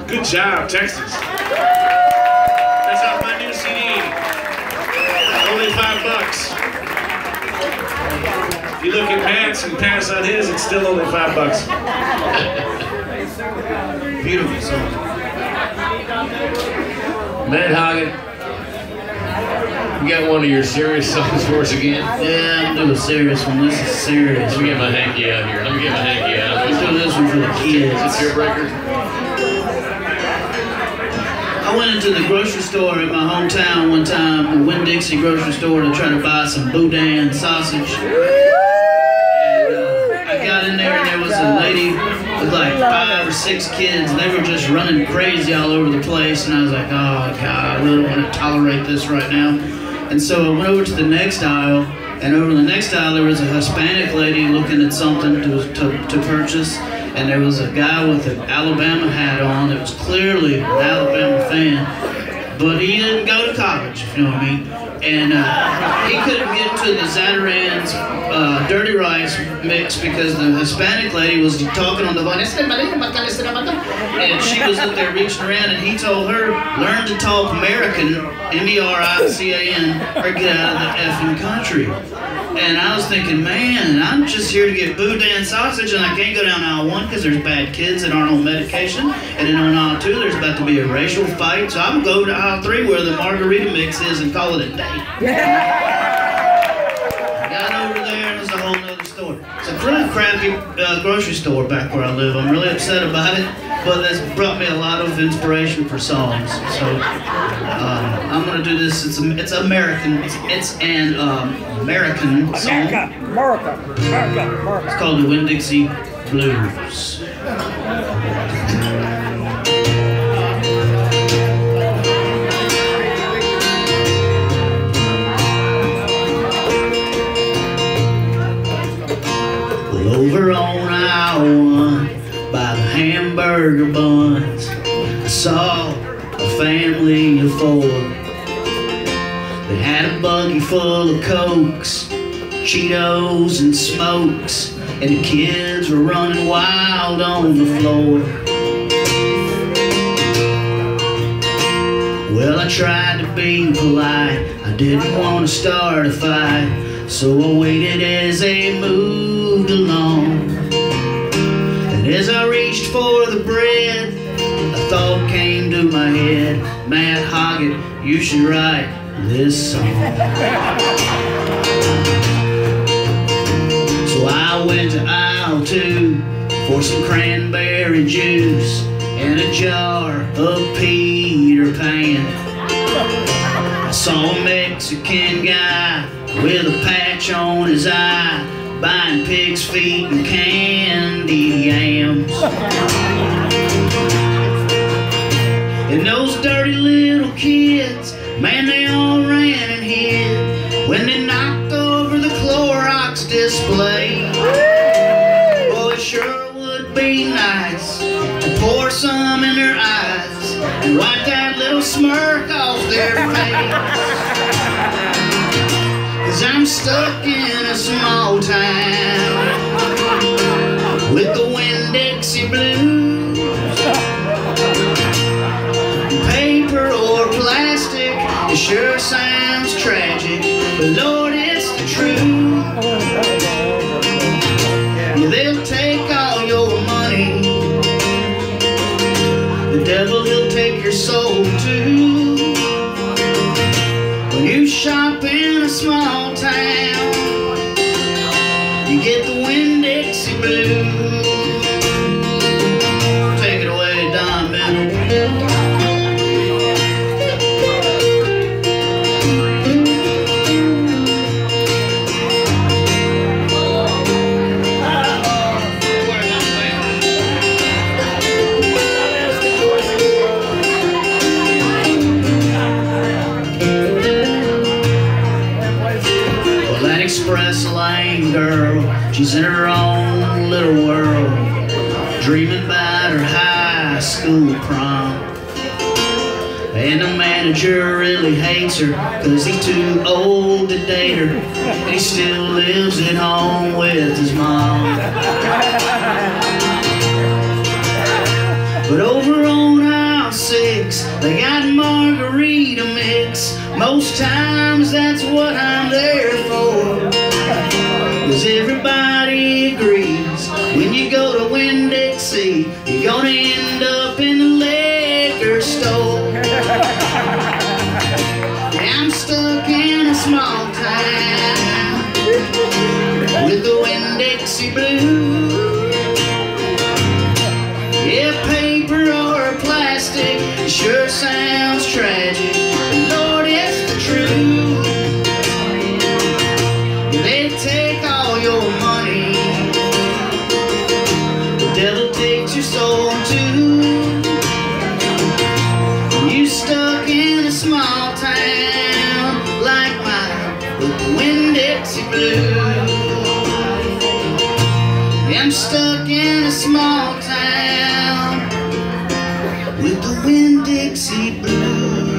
D: Good job, Texas. That's off my new CD. Only $5. If you look at Matt's and pass on his, it's still only $5.
E: Beautiful song.
B: Matt Hagen, you got one of your serious songs for us again?
E: Yeah, I'm doing a serious one. This is serious.
B: Let me get my hanky out here. Let me get my hanky out.
E: Let's do this one for the kids.
B: Is this your record?
E: I went into the grocery store in my hometown one time, the Winn-Dixie grocery store, to try to buy some boudin sausage. And I got in there and there was a lady with like 5 or 6 kids, and they were just running crazy all over the place, and I was like, oh God, I really don't want to tolerate this right now. And so I went over to the next aisle, and over the next aisle there was a Hispanic lady looking at something to purchase, and there was a guy with an Alabama hat on that was clearly an Alabama fan, but he didn't go to college, if you know what I mean. And he couldn't get to the Zatarain's dirty rice mix because the Hispanic lady was talking on the phone, and she was up there reaching around, and he told her, learn to talk American, M-E-R-I-C-A-N, or get out of the effing country. And I was thinking, man, I'm just here to get boudin sausage, and I can't go down aisle 1 because there's bad kids that aren't on medication. And then on aisle 2, there's about to be a racial fight. So I'm going to go to aisle 3 where the margarita mix is and call it a day. Got over there, and it was a whole nother story. It's a really crappy grocery store back where I live. I'm really upset about it, but it's brought me a lot of inspiration for songs. So I'm gonna do this. It's American. It's an American song.
G: America.
E: It's called the Winn-Dixie Blues. Over on aisle 1 by the hamburger buns, I saw a family of 4. They had a buggy full of Cokes, Cheetos and smokes, and the kids were running wild on the floor. Well, I tried to be polite, I didn't want to start a fight, so I waited as they moved along. And as I reached for the bread, a thought came to my head. Matt Hoggett, you should write this song. So I went to aisle 2 for some cranberry juice and a jar of Peter Pan. I saw a Mexican guy with a patch on his eye, buying pig's feet and candied yams. And those dirty little kids, man, they all ran and hid when they knocked over the Clorox display. Well, it sure would be nice to pour some in their eyes and wipe that little smirk off their face. 'Cause I'm stuck in a small town with the Winn-Dixie Blues. Paper or plastic, it sure sounds tragic, but Lord, it's the truth. Yeah, they'll take all your money, the devil, he'll take your soul too. When you shop in a small town, you get the Winn-Dixie Blues. Take it away, Don Bennett. Express lane girl, she's in her own little world, dreaming about her high school prom. And the manager really hates her, 'cause he's too old to date her, and he still lives at home with his mom. But over on aisle 6, they got margarita mix. Most times that's what I'm there for, 'cause everybody agrees when you go to Winn-Dixie, you're gonna end up in the liquor store. Yeah, I'm stuck in a small town with the Winn-Dixie Blues. Yeah, paper or plastic, it sure sounds tragic, but Lord, it's the truth. Yeah, they take all your money, the devil takes your soul too. You stuck in a small town like mine with the Winn-Dixie Blues. Yeah, I'm stuck in a small town with the Winn-Dixie Blues.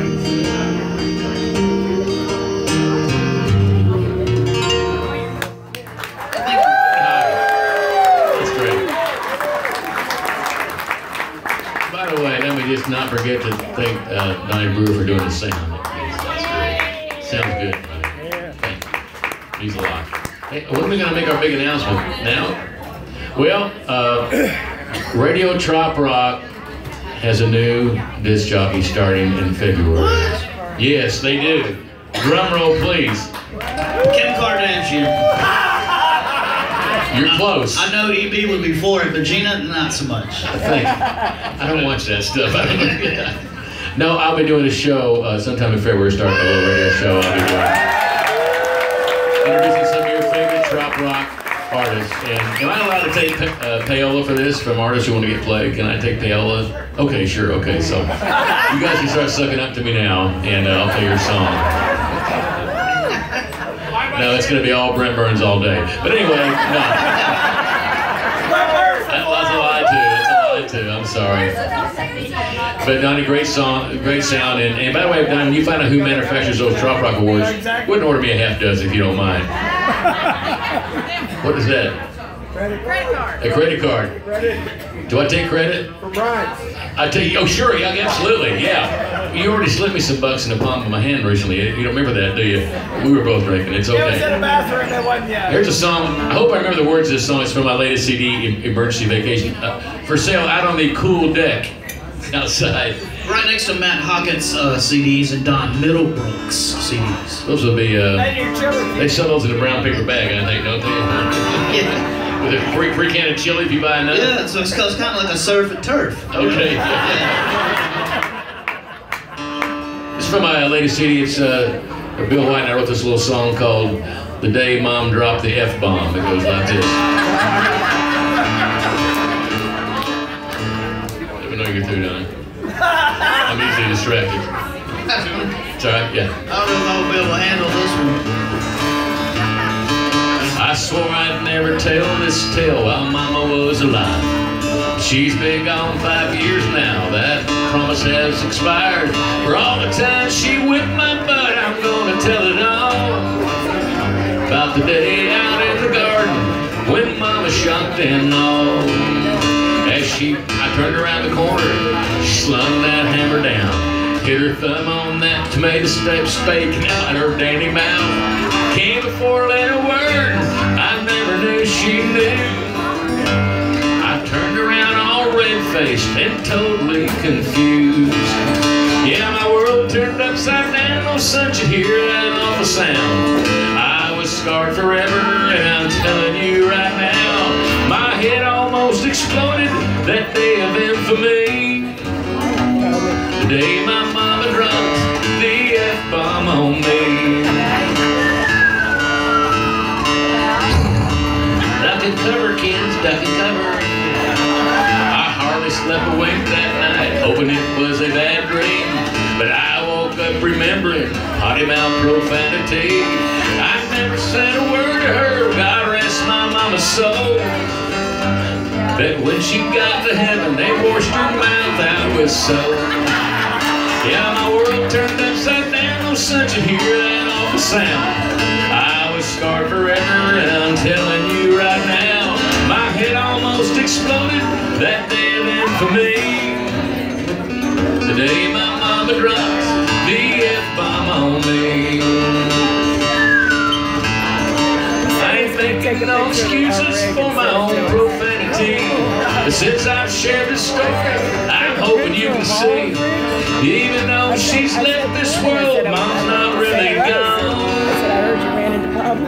B: That's great. By the way, let me just not forget to thank Donnie Brewer for doing the sound. Sounds good. Thank you. Means a lot. Hey, when are we going to make our big announcement? Now? Well, Radio Trop Rock has a new disc jockey starting in February.
E: What?
B: Yes, they do. Drum roll, please.
E: Kim Kardashian.
B: You're close.
E: I know EB would be for it, but Gina, not so much.
B: I don't watch that stuff. No, I'll be doing a show sometime in February, starting a little radio show. I'll be introducing some of your favorite trop rock artists. And am I allowed to take payola for this from artists who want to get played? Can I take payola? Okay, sure. Okay, so you guys can start sucking up to me now, and I'll play your song. No, it's going to be all Brent Burns all day. But anyway, no. That's a lie too. I'm sorry. But Donnie, great song, great sound. And by the way, Donnie, when you find out who manufactures those Trop Rock Awards, wouldn't order me a half dozen if you don't mind. What is that?
C: Credit card.
B: A credit card. Do I take credit?
C: For Brian.
B: I take. Oh, sure. Yeah, absolutely. Yeah. You already slipped me some bucks in the palm of my hand recently. You don't remember that, do you? We were both drinking. It's okay.
C: It was in the bathroom. That wasn't yet.
B: Here's a song. I hope I remember the words of this song. It's from my latest CD, Emergency Vacation. For sale out on the cool deck outside.
E: Right next to Matt Hockett's CDs and Don Middlebrook's CDs.
B: Those will be. They sell those in a brown paper bag, I think, don't they?
E: Yeah.
B: With a free can of chili if you buy enough.
E: Yeah, so it's kind of like a surf and turf.
B: Okay. It's from my latest CD. It's Bill White and I wrote this little song called "The Day Mom Dropped the F-Bomb." It goes like this. Let me know you get through, Don. I'm easily distracted. It's all right, yeah.
E: I don't know if I'll be able to handle this one.
B: I swore I'd never tell this tale while Mama was alive. She's been gone 5 years now, that promise has expired. For all the time she whipped my butt, I'm gonna tell it all. About the day out in the garden, when Mama shot them all. As I turned around the corner, she slung that hammer down. Hit her thumb on that tomato spade canal in her dandy mouth. Came before I let a word, I never knew she knew. I turned around all red-faced and totally confused. Yeah, my world turned upside down, no son should hear that awful sound. I was scarred forever, and I'm telling you right now, my head almost exploded that day of infamy. The day my mama dropped the F-bomb on me. Duck and cover, kids, duck and cover. I hardly slept a wink that night, hoping it was a bad dream. But I woke up remembering potty mouth profanity. I never said a word to her, God rest my mama's soul. But when she got to heaven, they washed her mouth out with soap. Yeah, my world turned upside down, no son should hear that awful sound. I was scarred forever, and I'm telling you right now, my head almost exploded that day of infamy. The day my mama dropped the F-bomb on me. I ain't making no excuses for my own profanity. But since I've shared this story, I'm hoping you can see, even though she's left this world, Mom's not really gone.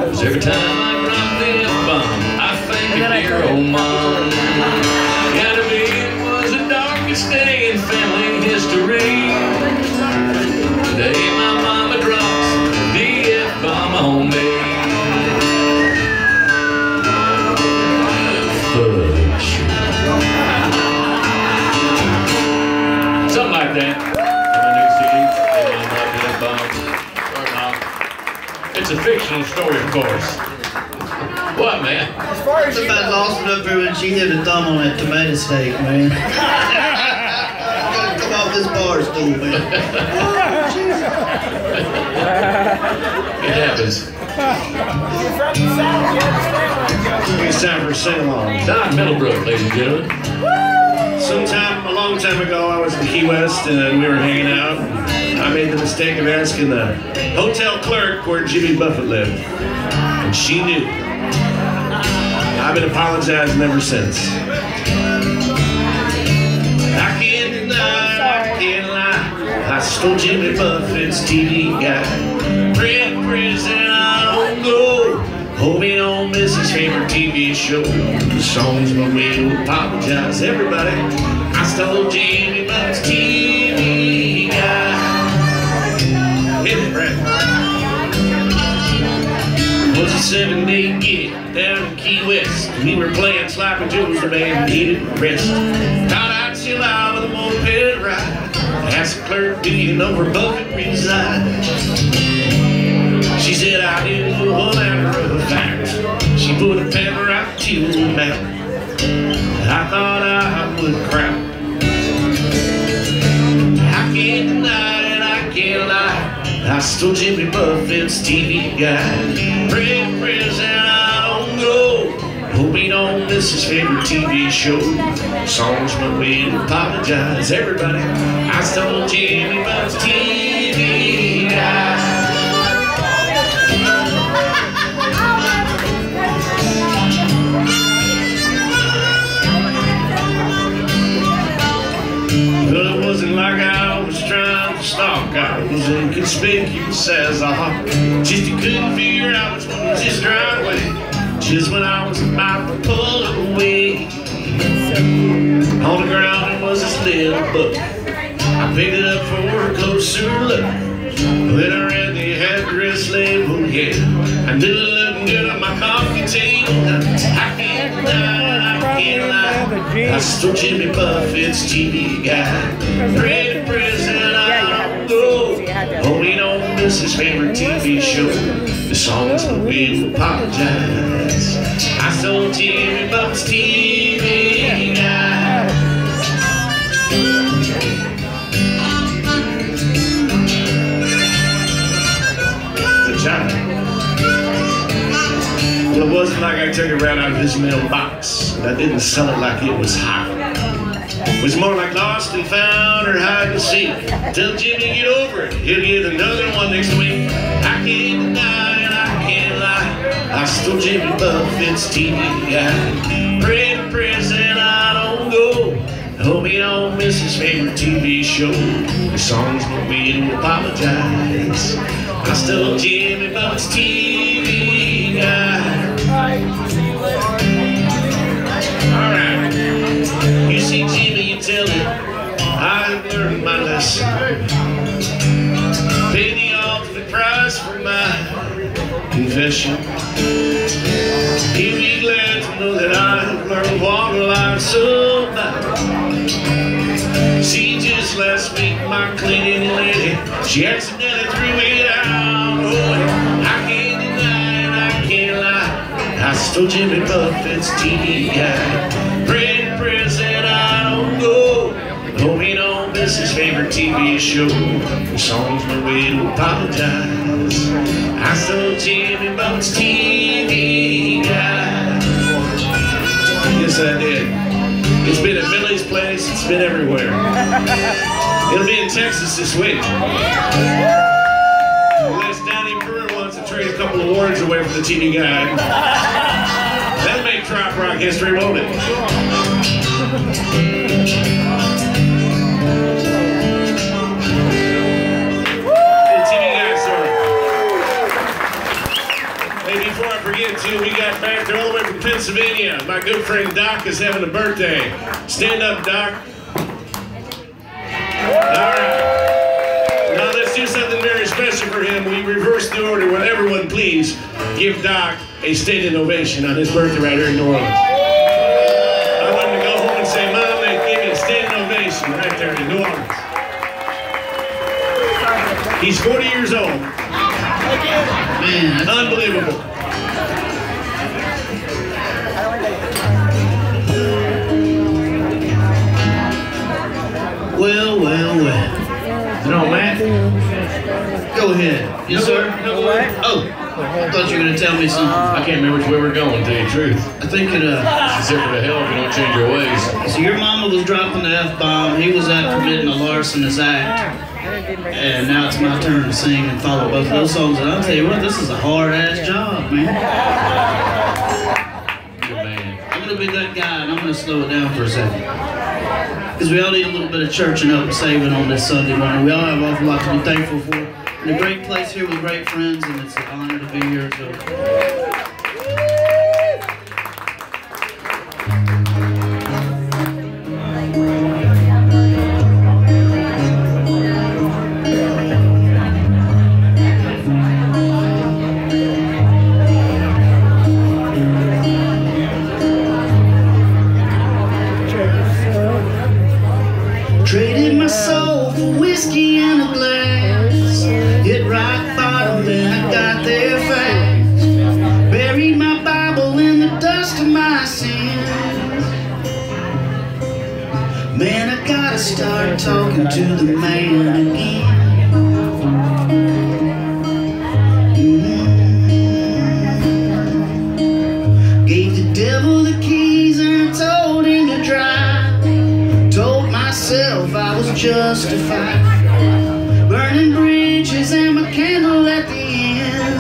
B: Cause every time I drop the F-bomb, I think of dear old Mom. Gotta be, it was the darkest day in family history. The day my mama drops the F-bomb on me. Something like that. It's a fictional story, of course. What, man?
C: As far as
E: Somebody lost it up there when she hit a thumb on that tomato steak, man. Come off this bar stool, man.
B: It happens.
C: you're from the South, you understand where it goes.
F: It's time for a sing-along.
B: Don Middlebrook, ladies and gentlemen.
F: A long time ago, I was in Key West and we were hanging out. I made the mistake of asking the hotel clerk where Jimmy Buffett lived. And she knew.
D: I've been apologizing ever since. I can't deny, I can't lie, I stole Jimmy Buffett's TV guy. Red prison, I don't go. Hope he don't miss his favorite TV show. The song's my way to apologize, everybody. I stole Jimmy Buffett's TV guy. Hit it, Brad. Was a 7-day gig down in Key West. We were playing Sloppy Joe's, the band needed rest. Thought I'd chill out with a moped ride. Asked the clerk, do you know where Buffett resides? She said, I do, a matter of fact. She put a pepper right to the mouth. I thought I would cry. I can't deny it, I can't lie, I stole Jimmy Buffett's TV guy. Red prison, I don't go. Hope he don't miss his favorite TV show. Song's my way to apologize, everybody. I stole Jimmy Buffett's TV guy. Well, it wasn't like I was trying to stalk. I was inconspicuous as a hawk. Just you couldn't figure out which one was his driveway. Just when I was about to pull away, on the ground it was this little book. I picked it up for a closer look. Then I read the address label, yeah. I knew it looked good on my coffee table. I can't deny, I can't lie, I stole Jimmy Buffett's TV guy. Red prison, I don't go. Oh, he don't miss his favorite TV show. The song's the way to apologize. I stole Jimmy Buffett's TV guy. Well, it wasn't like I took it right out of his mailbox, and I didn't sell it like it was hot. It was more like lost and found or hide and seek. Tell Jimmy get over it, he'll get another one next week. I can't deny and I can't lie, I stole Jimmy Buffett's TV guy. Red prison, I don't go. Hope he don't miss his favorite TV show. The song's my way to apologize. I stole Jimmy Buffett's TV guy. Alright. You see Jimmy, you tell him I've learned my lesson. Pay the ultimate price for my confession. He'll be glad to know that I've learned what life's about. See, just last week, my cleaning lady, she accidentally threw it out. Oh, I can't deny and I can't lie, I stole Jimmy Buffett's TV guy. Red prison, I don't go. Hope he don't miss his favorite TV show. The song's my way to apologize. I stole Jimmy Buffett's TV guy. Yes, I did. It's been at Billy's place, it's been everywhere. It'll be in Texas this week. Unless Danny Brewer wants to trade a couple of awards away from the TV guy. That'll make trop rock history, won't it? The TV guy story. Hey, before I forget to, we got back all the way from Pennsylvania. My good friend Doc is having a birthday. Stand up, Doc. Alright. Now let's do something very special for him. We reverse the order. Will everyone please give Doc a standing ovation on his birthday right here in New Orleans. I want him to go home and say, Mom, they gave me a standing ovation right there in New Orleans. He's 40 years old. Man, unbelievable.
E: Well, well, well. No, Matt? Go ahead. Yes, sir? Oh, I thought you were going to tell me something.
B: I can't remember which way we're going, to tell you the truth.
E: I think it,
B: Except for the hell if you don't change your ways.
E: So your mama was dropping the F-bomb, he was out committing a larcenous act. And now it's my turn to sing and follow both of those songs. And I'll tell you what, this is a hard-ass job, man.
B: Good man.
E: be that guy, and I'm going to slow it down for a second. Because we all need a little bit of church and help and saving on this Sunday morning. We all have an awful lot to be thankful for. In a great place here with great friends, and it's an honor to be here. So. Traded my soul for whiskey and a glass. Hit rock bottom, then I got there fast. Buried my Bible in the dust of my sins. Man, I gotta start talking to the man again. Gave the devil the keys and I told him to drive. Told myself I was justified, burning bridges and my candle at the end.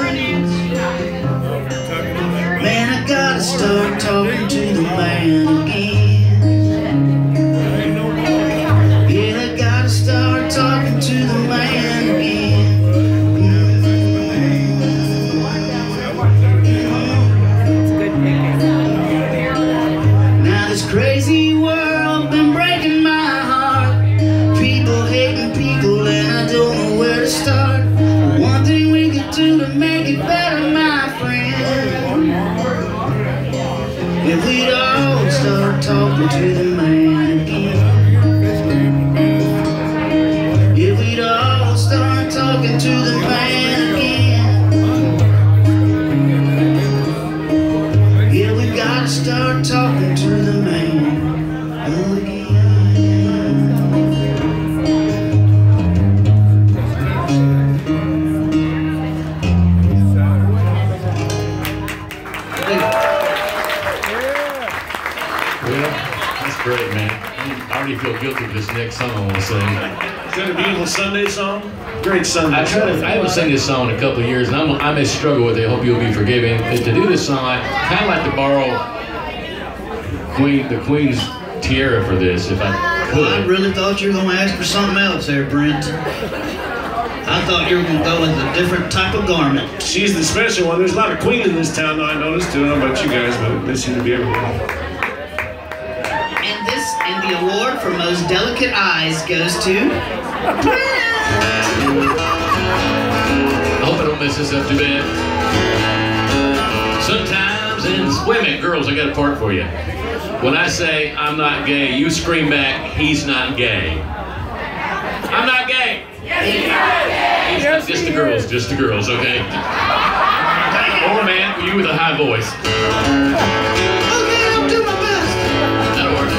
E: Man, I gotta start talking to the man again. Yeah, I gotta start talking to the man again. Now this crazy world been breaking my heart. People hating people and I don't know where to start. One thing we could do to make it better, my friend, if we'd all start talking to the man again. If we'd all start talking to the man again. Yeah, we gotta start talking to the man again.
B: Great, man. I already feel guilty with this next song I want to sing.
D: Is that a beautiful Sunday song? Great Sunday song.
B: I haven't sung this song in a couple of years, and I may struggle with it. I hope you'll be forgiving. But to do this song, I kind of like to borrow the Queen's tiara for this, if I could.
E: I really thought you were going to ask for something else there, Brent. I thought you were going to go with a different type of garment.
D: She's the special one. There's a lot of Queen in this town, I noticed, too. I don't know about you guys, but they seem to be everywhere.
E: And the award for most delicate eyes goes to Brent.
B: I hope I don't mess this up too bad. Sometimes, wait a minute, girls, I got a part for you. When I say I'm not gay, you scream back, he's not gay. I'm not gay.
H: Yes, he's not gay.
B: He's not, just the girls, okay? Or man, you with a high voice.
E: Okay, I'll do my best.
B: That'll work.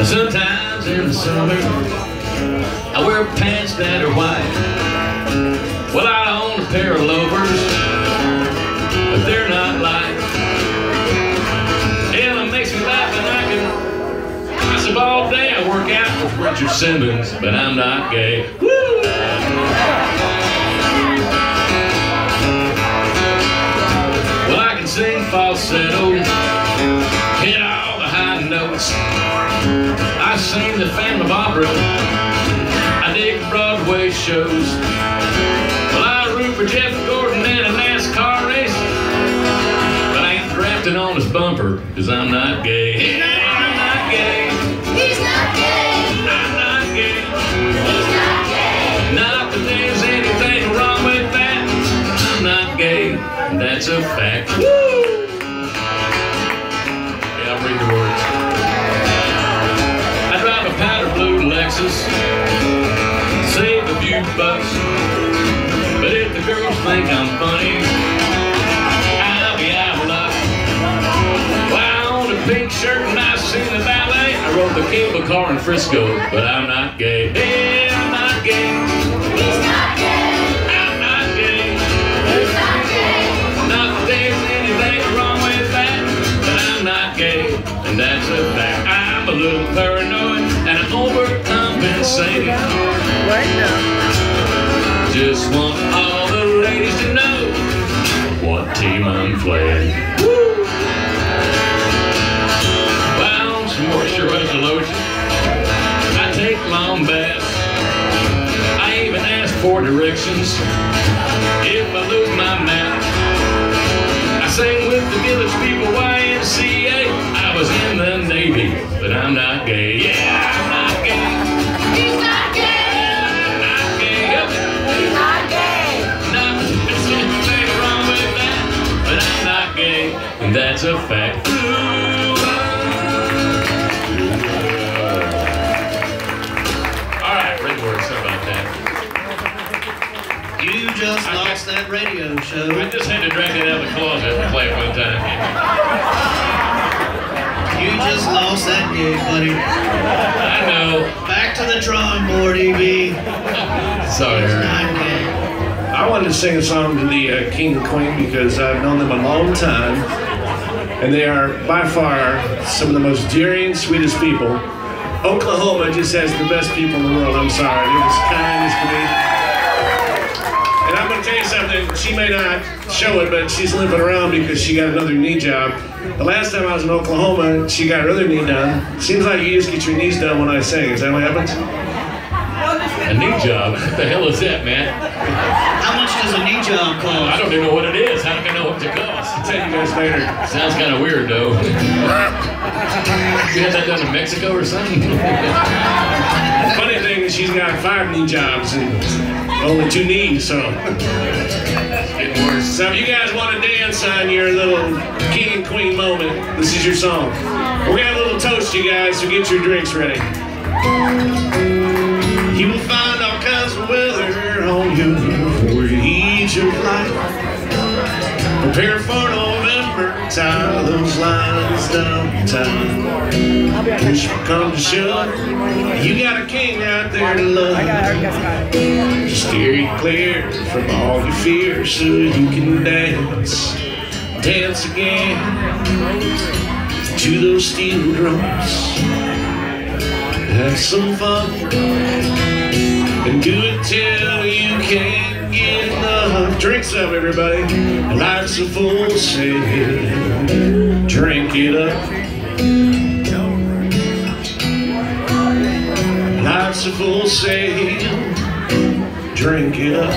B: Sometimes in the summer, I wear pants that are white. Well, I own a pair of loafers, but they're not light. And it makes me laugh, and I said all day I work out with Richard Simmons, but I'm not gay. Woo! Well, I can sing falsetto, hit all the high notes. I sing the Phantom of Opera. I dig Broadway shows. Well, I root for Jeff Gordon in a NASCAR race, but I ain't drafting on his bumper, cause I'm not gay. I'm not gay.
H: He's not gay.
B: I'm not gay.
H: He's not gay.
B: Not that there's anything wrong with that. I'm not gay. That's a fact. Woo! Yeah, I'll read the words. I drive a powder blue Lexus, save a few bucks, but if the girls think I'm funny, I'll be out of luck. Well, I own a pink shirt and I sing the ballet. I rode the cable car in Frisco, but I'm not gay. Hey, I'm not gay.
H: He's not gay.
B: I'm not gay.
H: He's not gay.
B: Not that there's anything wrong with that, but I'm not gay, and that's a fact. I'm a little paranoid and I'm overcompensating.
H: What now?
B: Just want all the ladies to know what team I'm playing. Woo! the lotion. I take long baths. I even ask for directions. If I lose my map, I sang with the village people YMCA. I was in the Navy, but I'm not gay. Yeah, I'm not gay.
H: He's not gay.
B: I'm not gay.
H: He's not gay.
B: There's anything wrong with that, but I'm not gay, and that's a fact. All right, Redwood, sorry about that.
E: You just lost that radio show.
B: I just had to drag it out of the closet and play it one time.
E: You just lost that gig, buddy.
B: I know.
E: Back to the drawing board, EB.
B: Sorry, Eric.
E: Not gay.
I: I wanted to sing a song to the King and Queen because I've known them a long time, and they are by far some of the most daring, sweetest people. Oklahoma just has the best people in the world. I'm sorry, they're as kind as can be. And I'm going to tell you something, she may not show it, but she's limping around because she got another knee job. The last time I was in Oklahoma, she got her other knee done. Seems like you just get your knees done when I sing. Is that what happens?
B: A knee job? What the hell is that, man?
E: How much does a knee job cost?
B: I don't even know what it is. How can I know what it costs?
I: I'll tell you guys later.
B: Sounds kind of weird, though. You had that done in Mexico or something?
I: Funny thing is she's got 5 knee jobs and only 2 knees, so.
B: Getting worse.
I: So if you guys want to dance on your little king and queen moment, this is your song. We're gonna have a little toast, you guys, so get your drinks ready. You will find all kinds of weather on you for each of life. Prepare for November, tie those lines down tight. Push will come to shove. You got a king right there to love. Just steer you clear from all your fears so you can dance, dance again to those steel drums. Have some fun and do it till you can't get enough. Drinks up, everybody. Life's a full sail. Drink it up. Life's a full sail. Drink it up.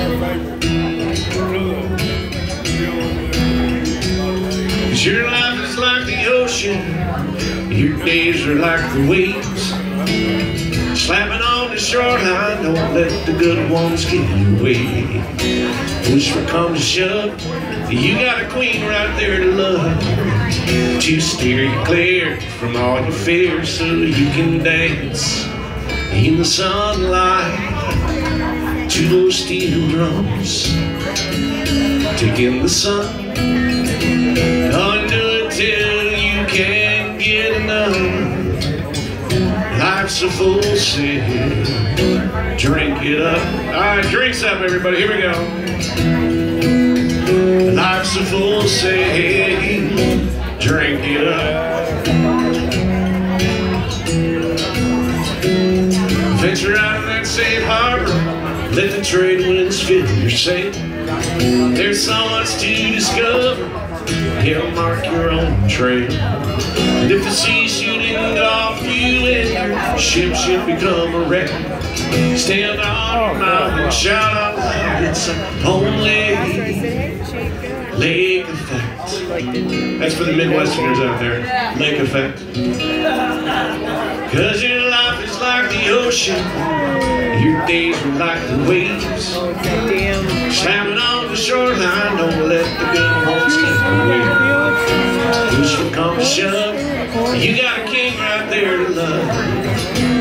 I: 'Cause your life is like the ocean. Your days are like the waves. Slapping on the shoreline, don't let the good ones get away. Push will come to shove, you got a queen right there to love. To steer you clear from all your fears so you can dance in the sunlight to those steel drums. Take in the sun, undo it till you can't get enough. Life's a full sail. Drink it up. All right, drinks up, everybody. Here we go. Life's a full sail. Drink it up. Venture out of that safe harbor. Let the trade winds fill your sail. There's so much to discover. He'll mark your own trail. And if the sea should engulf you and your ship should become a wreck, stand on your mouth and shout out loud, it's only lake effect. That's for the Midwesterners out there, lake effect. 'Cause your life is like the ocean, your days are like the waves. Slamming on the shoreline, don't let the good ones get away. Push will come to shove, you got a king right there to love.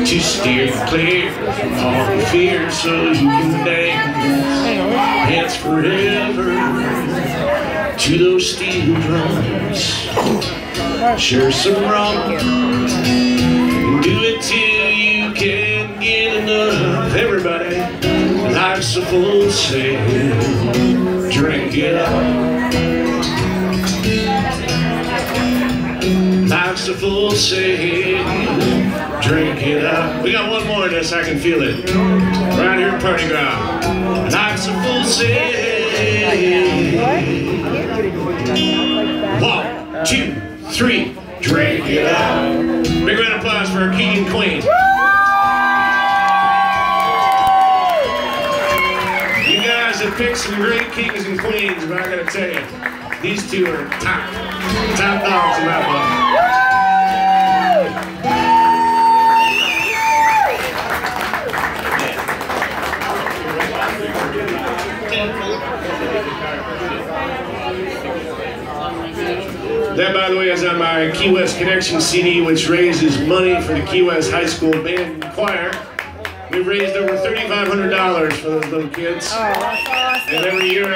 I: To steer you clear from all your fears so you can dance forever to those steel drums. Share some rum and do it till you can't get enough. Everybody, life's a full sail. Drink it up. Life's a full sail. Drink it up. We got one more in this, I can feel it. Right here at Pardi Gras. Life's a full sail. 1, 2, 3. drink it up. Big round of applause for our king and queen. You guys have picked some great kings and queens, but I gotta tell you, these two are top dogs in my book. That, by the way, is on my Key West Connection CD, which raises money for the Key West High School Band and Choir. We've raised over $3,500 for those little kids. Oh, that's awesome. And every year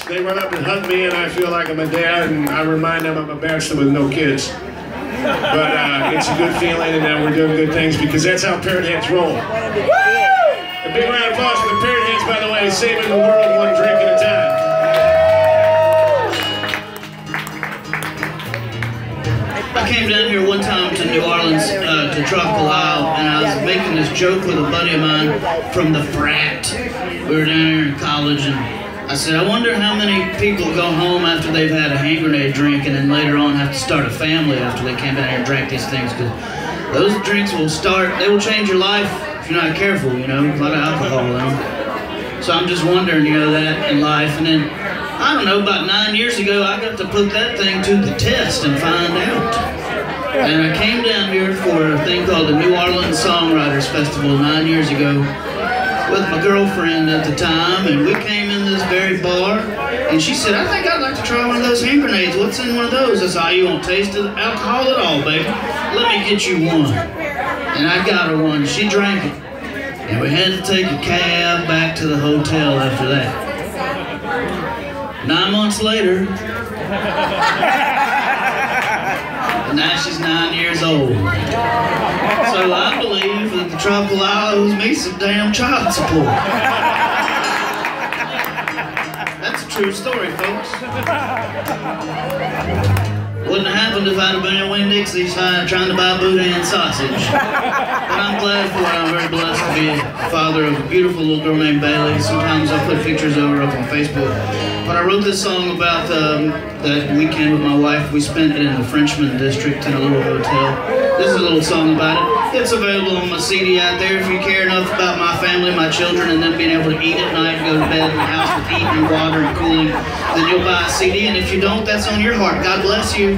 I: they run up and hug me, and I feel like I'm a dad, and I remind them I'm a bachelor with no kids. But it's a good feeling, and we're doing good things because that's how parent heads roll. A big round of applause for the parent heads, by the way, saving the world one drink at a time.
E: I came down here one time to New Orleans, to Tropical Isle, and I was making this joke with a buddy of mine from the frat. We were down here in college, and I said, I wonder how many people go home after they've had a hand grenade drink and then later on have to start a family after they came down here and drank these things, because those drinks they will change your life if you're not careful, you know, a lot of alcohol in them. So I'm just wondering, you know, that in life, and then I don't know, about 9 years ago, I got to put that thing to the test and find out. And I came down here for a thing called the New Orleans Songwriters Festival 9 years ago with my girlfriend at the time, and we came in this very bar, and she said, I think I'd like to try one of those hand grenades. What's in one of those? I said, oh, you won't taste the alcohol at all, baby. Let me get you one. And I got her one. She drank it. And we had to take a cab back to the hotel after that. 9 months later, and now she's 9 years old. So I believe that the Tropical Isle owes me some damn child support. That's a true story, folks. Wouldn't have happened if I'd have been in Winn-Dixie trying to buy boudin sausage. But I'm glad for it. I'm very blessed to be a father of a beautiful little girl named Bailey. Sometimes I put pictures of her up on Facebook. But I wrote this song about that weekend with my wife. We spent it in the Frenchman district in a little hotel. This is a little song about it. It's available on my CD out there. If you care enough about my family, my children, and them being able to eat at night and go to bed in the house with heat and water and cooling, then you'll buy a CD. And if you don't, that's on your heart. God bless you.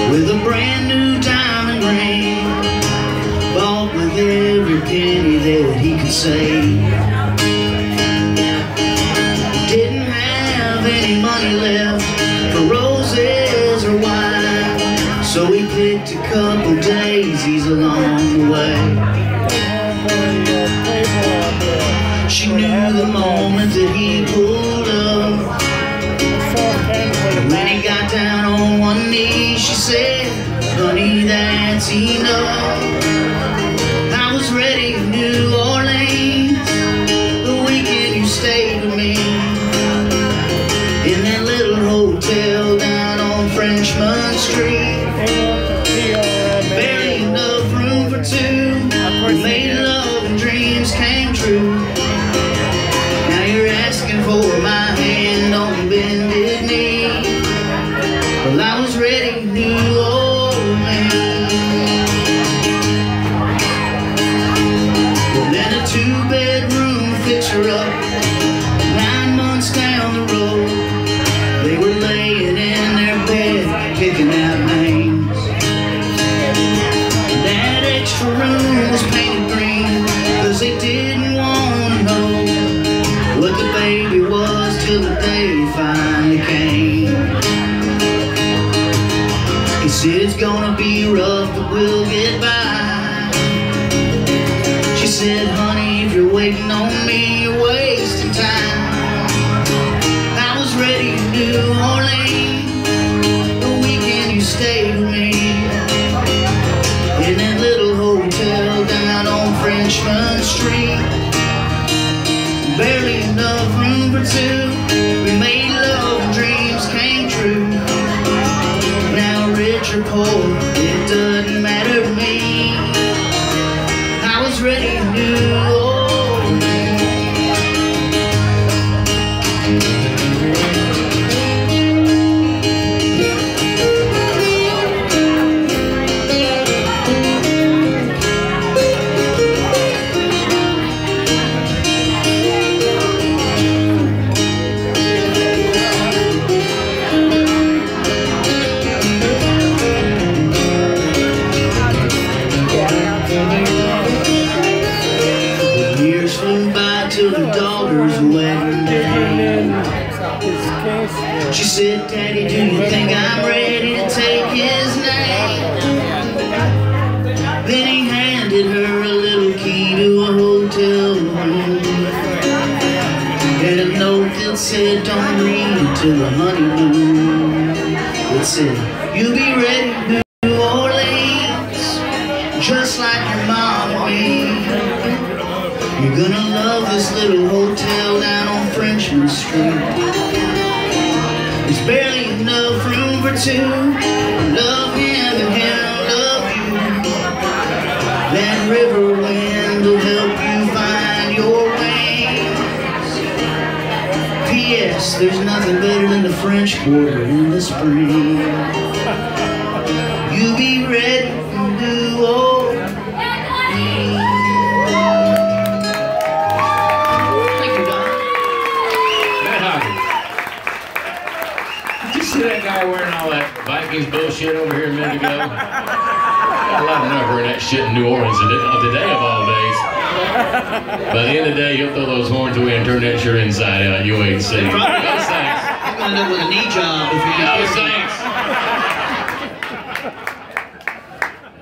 E: With a brand new diamond ring, bought with every penny that he could save. Didn't have any money left for roses or wine, so he picked a couple daisies along the way. She knew the moment that he pulled up. When he got down on one knee, she said, honey, that's enough. I was ready in New Orleans the weekend you stayed with me, in that little hotel down on Frenchman Street. Barely enough room for two. We made love and dreams came true. Now you're asking for my hand on bended knee. Well, I was ready, New Orleans. Well, then a two-bedroom fixer-up 9 months down the road. They were laying in their bed, picking out names. That extra room was painted green, 'cause they didn't want to know what the baby was till the day finally came. He said it's gonna be rough, but we'll get by. She said, honey, if you're waiting on me, you're wasting time. I was ready to New Orleans the weekend you stayed with me, in that little hotel down on Frenchman Street. Barely enough room for two. We made love and dreams came true. said, don't read it till the honeymoon. It said, you'll be ready to New Orleans, just like your mom and me. You're gonna love this little hotel down on Frenchman Street. There's barely enough room for two. Love him and he'll love you. That river wind will help you find your wings. P.S. There's nothing better than the French Quarter in the spring. You be ready for New Orleans. Thank you, Don.
B: Matt Hockey. Did you see that guy wearing all that Vikings bullshit over here a minute ago? Got a lot of nerve wearing that shit in New Orleans today of all days. By the end of the day, you'll throw those horns away and turn that shirt inside out. You wait and see.
E: You're gonna end up with a knee job if you get
B: Thanks.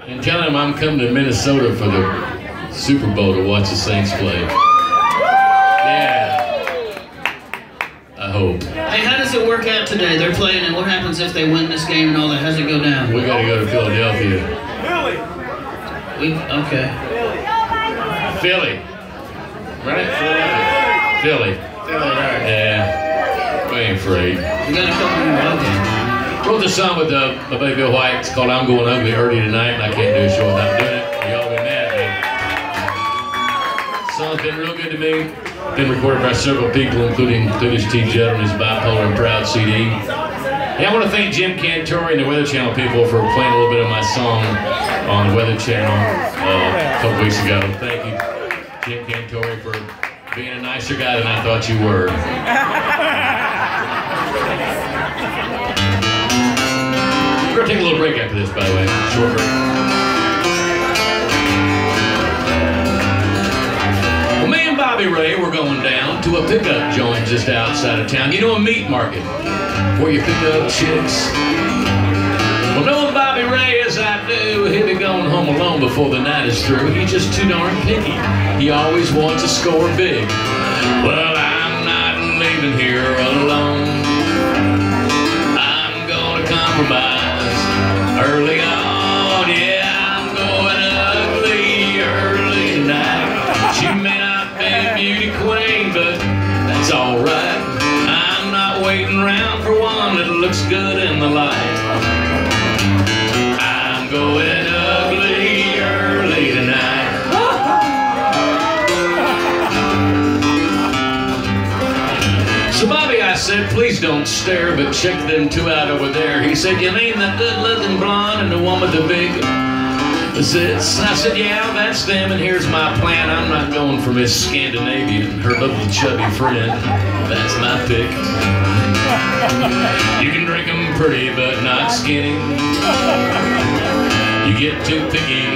B: And tell him I'm coming to Minnesota for the Super Bowl to watch the Saints play. Yeah. I hope.
E: Hey, how does it work out today? They're playing, and what happens if they win this game and all that? How's it go down?
B: We gotta go to Philadelphia.
E: Okay.
B: Philly. Right? Philly. Philly, right. Yeah. We ain't afraid.
E: We got a couple more. Okay.
B: Wrote the song with my buddy Bill White. It's called I'm Going Ugly early tonight, and I can't do a show without doing it. Y'all been mad at me. The song's been real good to me. Been recorded by several people, including Cletus T. Judd on his Bipolar and Proud CD. Hey, I want to thank Jim Cantori and the Weather Channel people for playing a little bit of my song on the Weather Channel a couple weeks ago. Thank you, Jim Cantori, for being a nicer guy than I thought you were. We're going to take a little break after this, by the way. Short break. Well, me and Bobby Ray were going down to a pickup joint just outside of town. You know, a meat market where you pick up chicks. Well, knowing Bobby Ray as I do, he'll be going home alone before the night is through. He's just too darn picky. He always wants to score big. Well, I'm not leaving here alone. I'm gonna compromise early on. Yeah, I'm going ugly early tonight. She may not be a beauty queen, but that's alright. I'm not waiting around for one that looks good in the light. I'm going ugly early tonight. So Bobby, I said, please don't stare, but check them two out over there. He said, you mean the good-looking blonde and the one with the big zits? I said, yeah, that's them, and here's my plan. I'm not going for Miss Scandinavian, her little chubby friend. That's my pick. You can drink them pretty, but not skinny. You get too picky,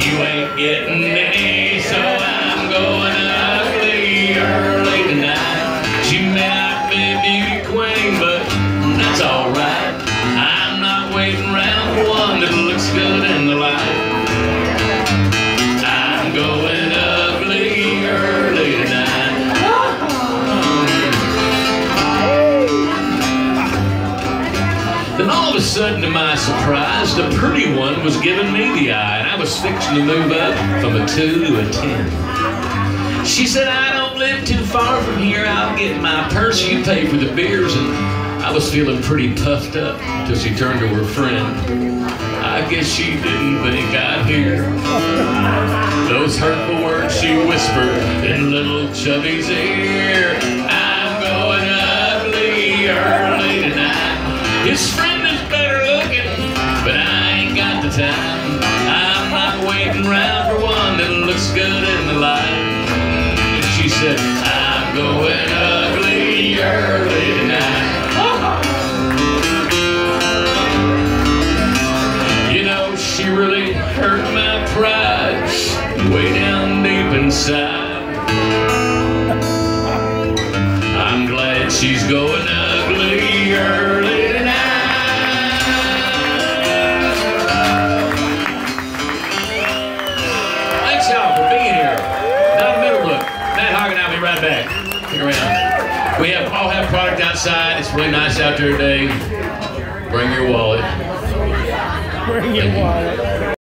B: you ain't getting any. So I'm going ugly early tonight. She may not be a beauty queen, but that's alright. I'm not waiting around for one that looks good in the light. I'm going ugly early tonight. Then all of a sudden, to my surprise, the pretty one was giving me the eye, and I was fixing to move up from a 2 to a 10. She said, I don't live too far from here. I'll get my purse, you pay for the beers. And I was feeling pretty puffed up till she turned to her friend. I guess she didn't think I'd hear those hurtful words she whispered in little Chubby's ear. I'm going ugly early tonight. His friend is better looking, but I ain't got the time. I'm not waiting around for one that looks good in the light. She said, I'm going ugly early tonight. You know, she really hurt my pride way down deep inside. I'm glad she's going ugly early tonight. Thanks y'all for being here. Down the middle look. Matt Hogg and I'll be right back. Stick around. We have Paul really nice out there today. Bring your wallet.
G: Bring your wallet.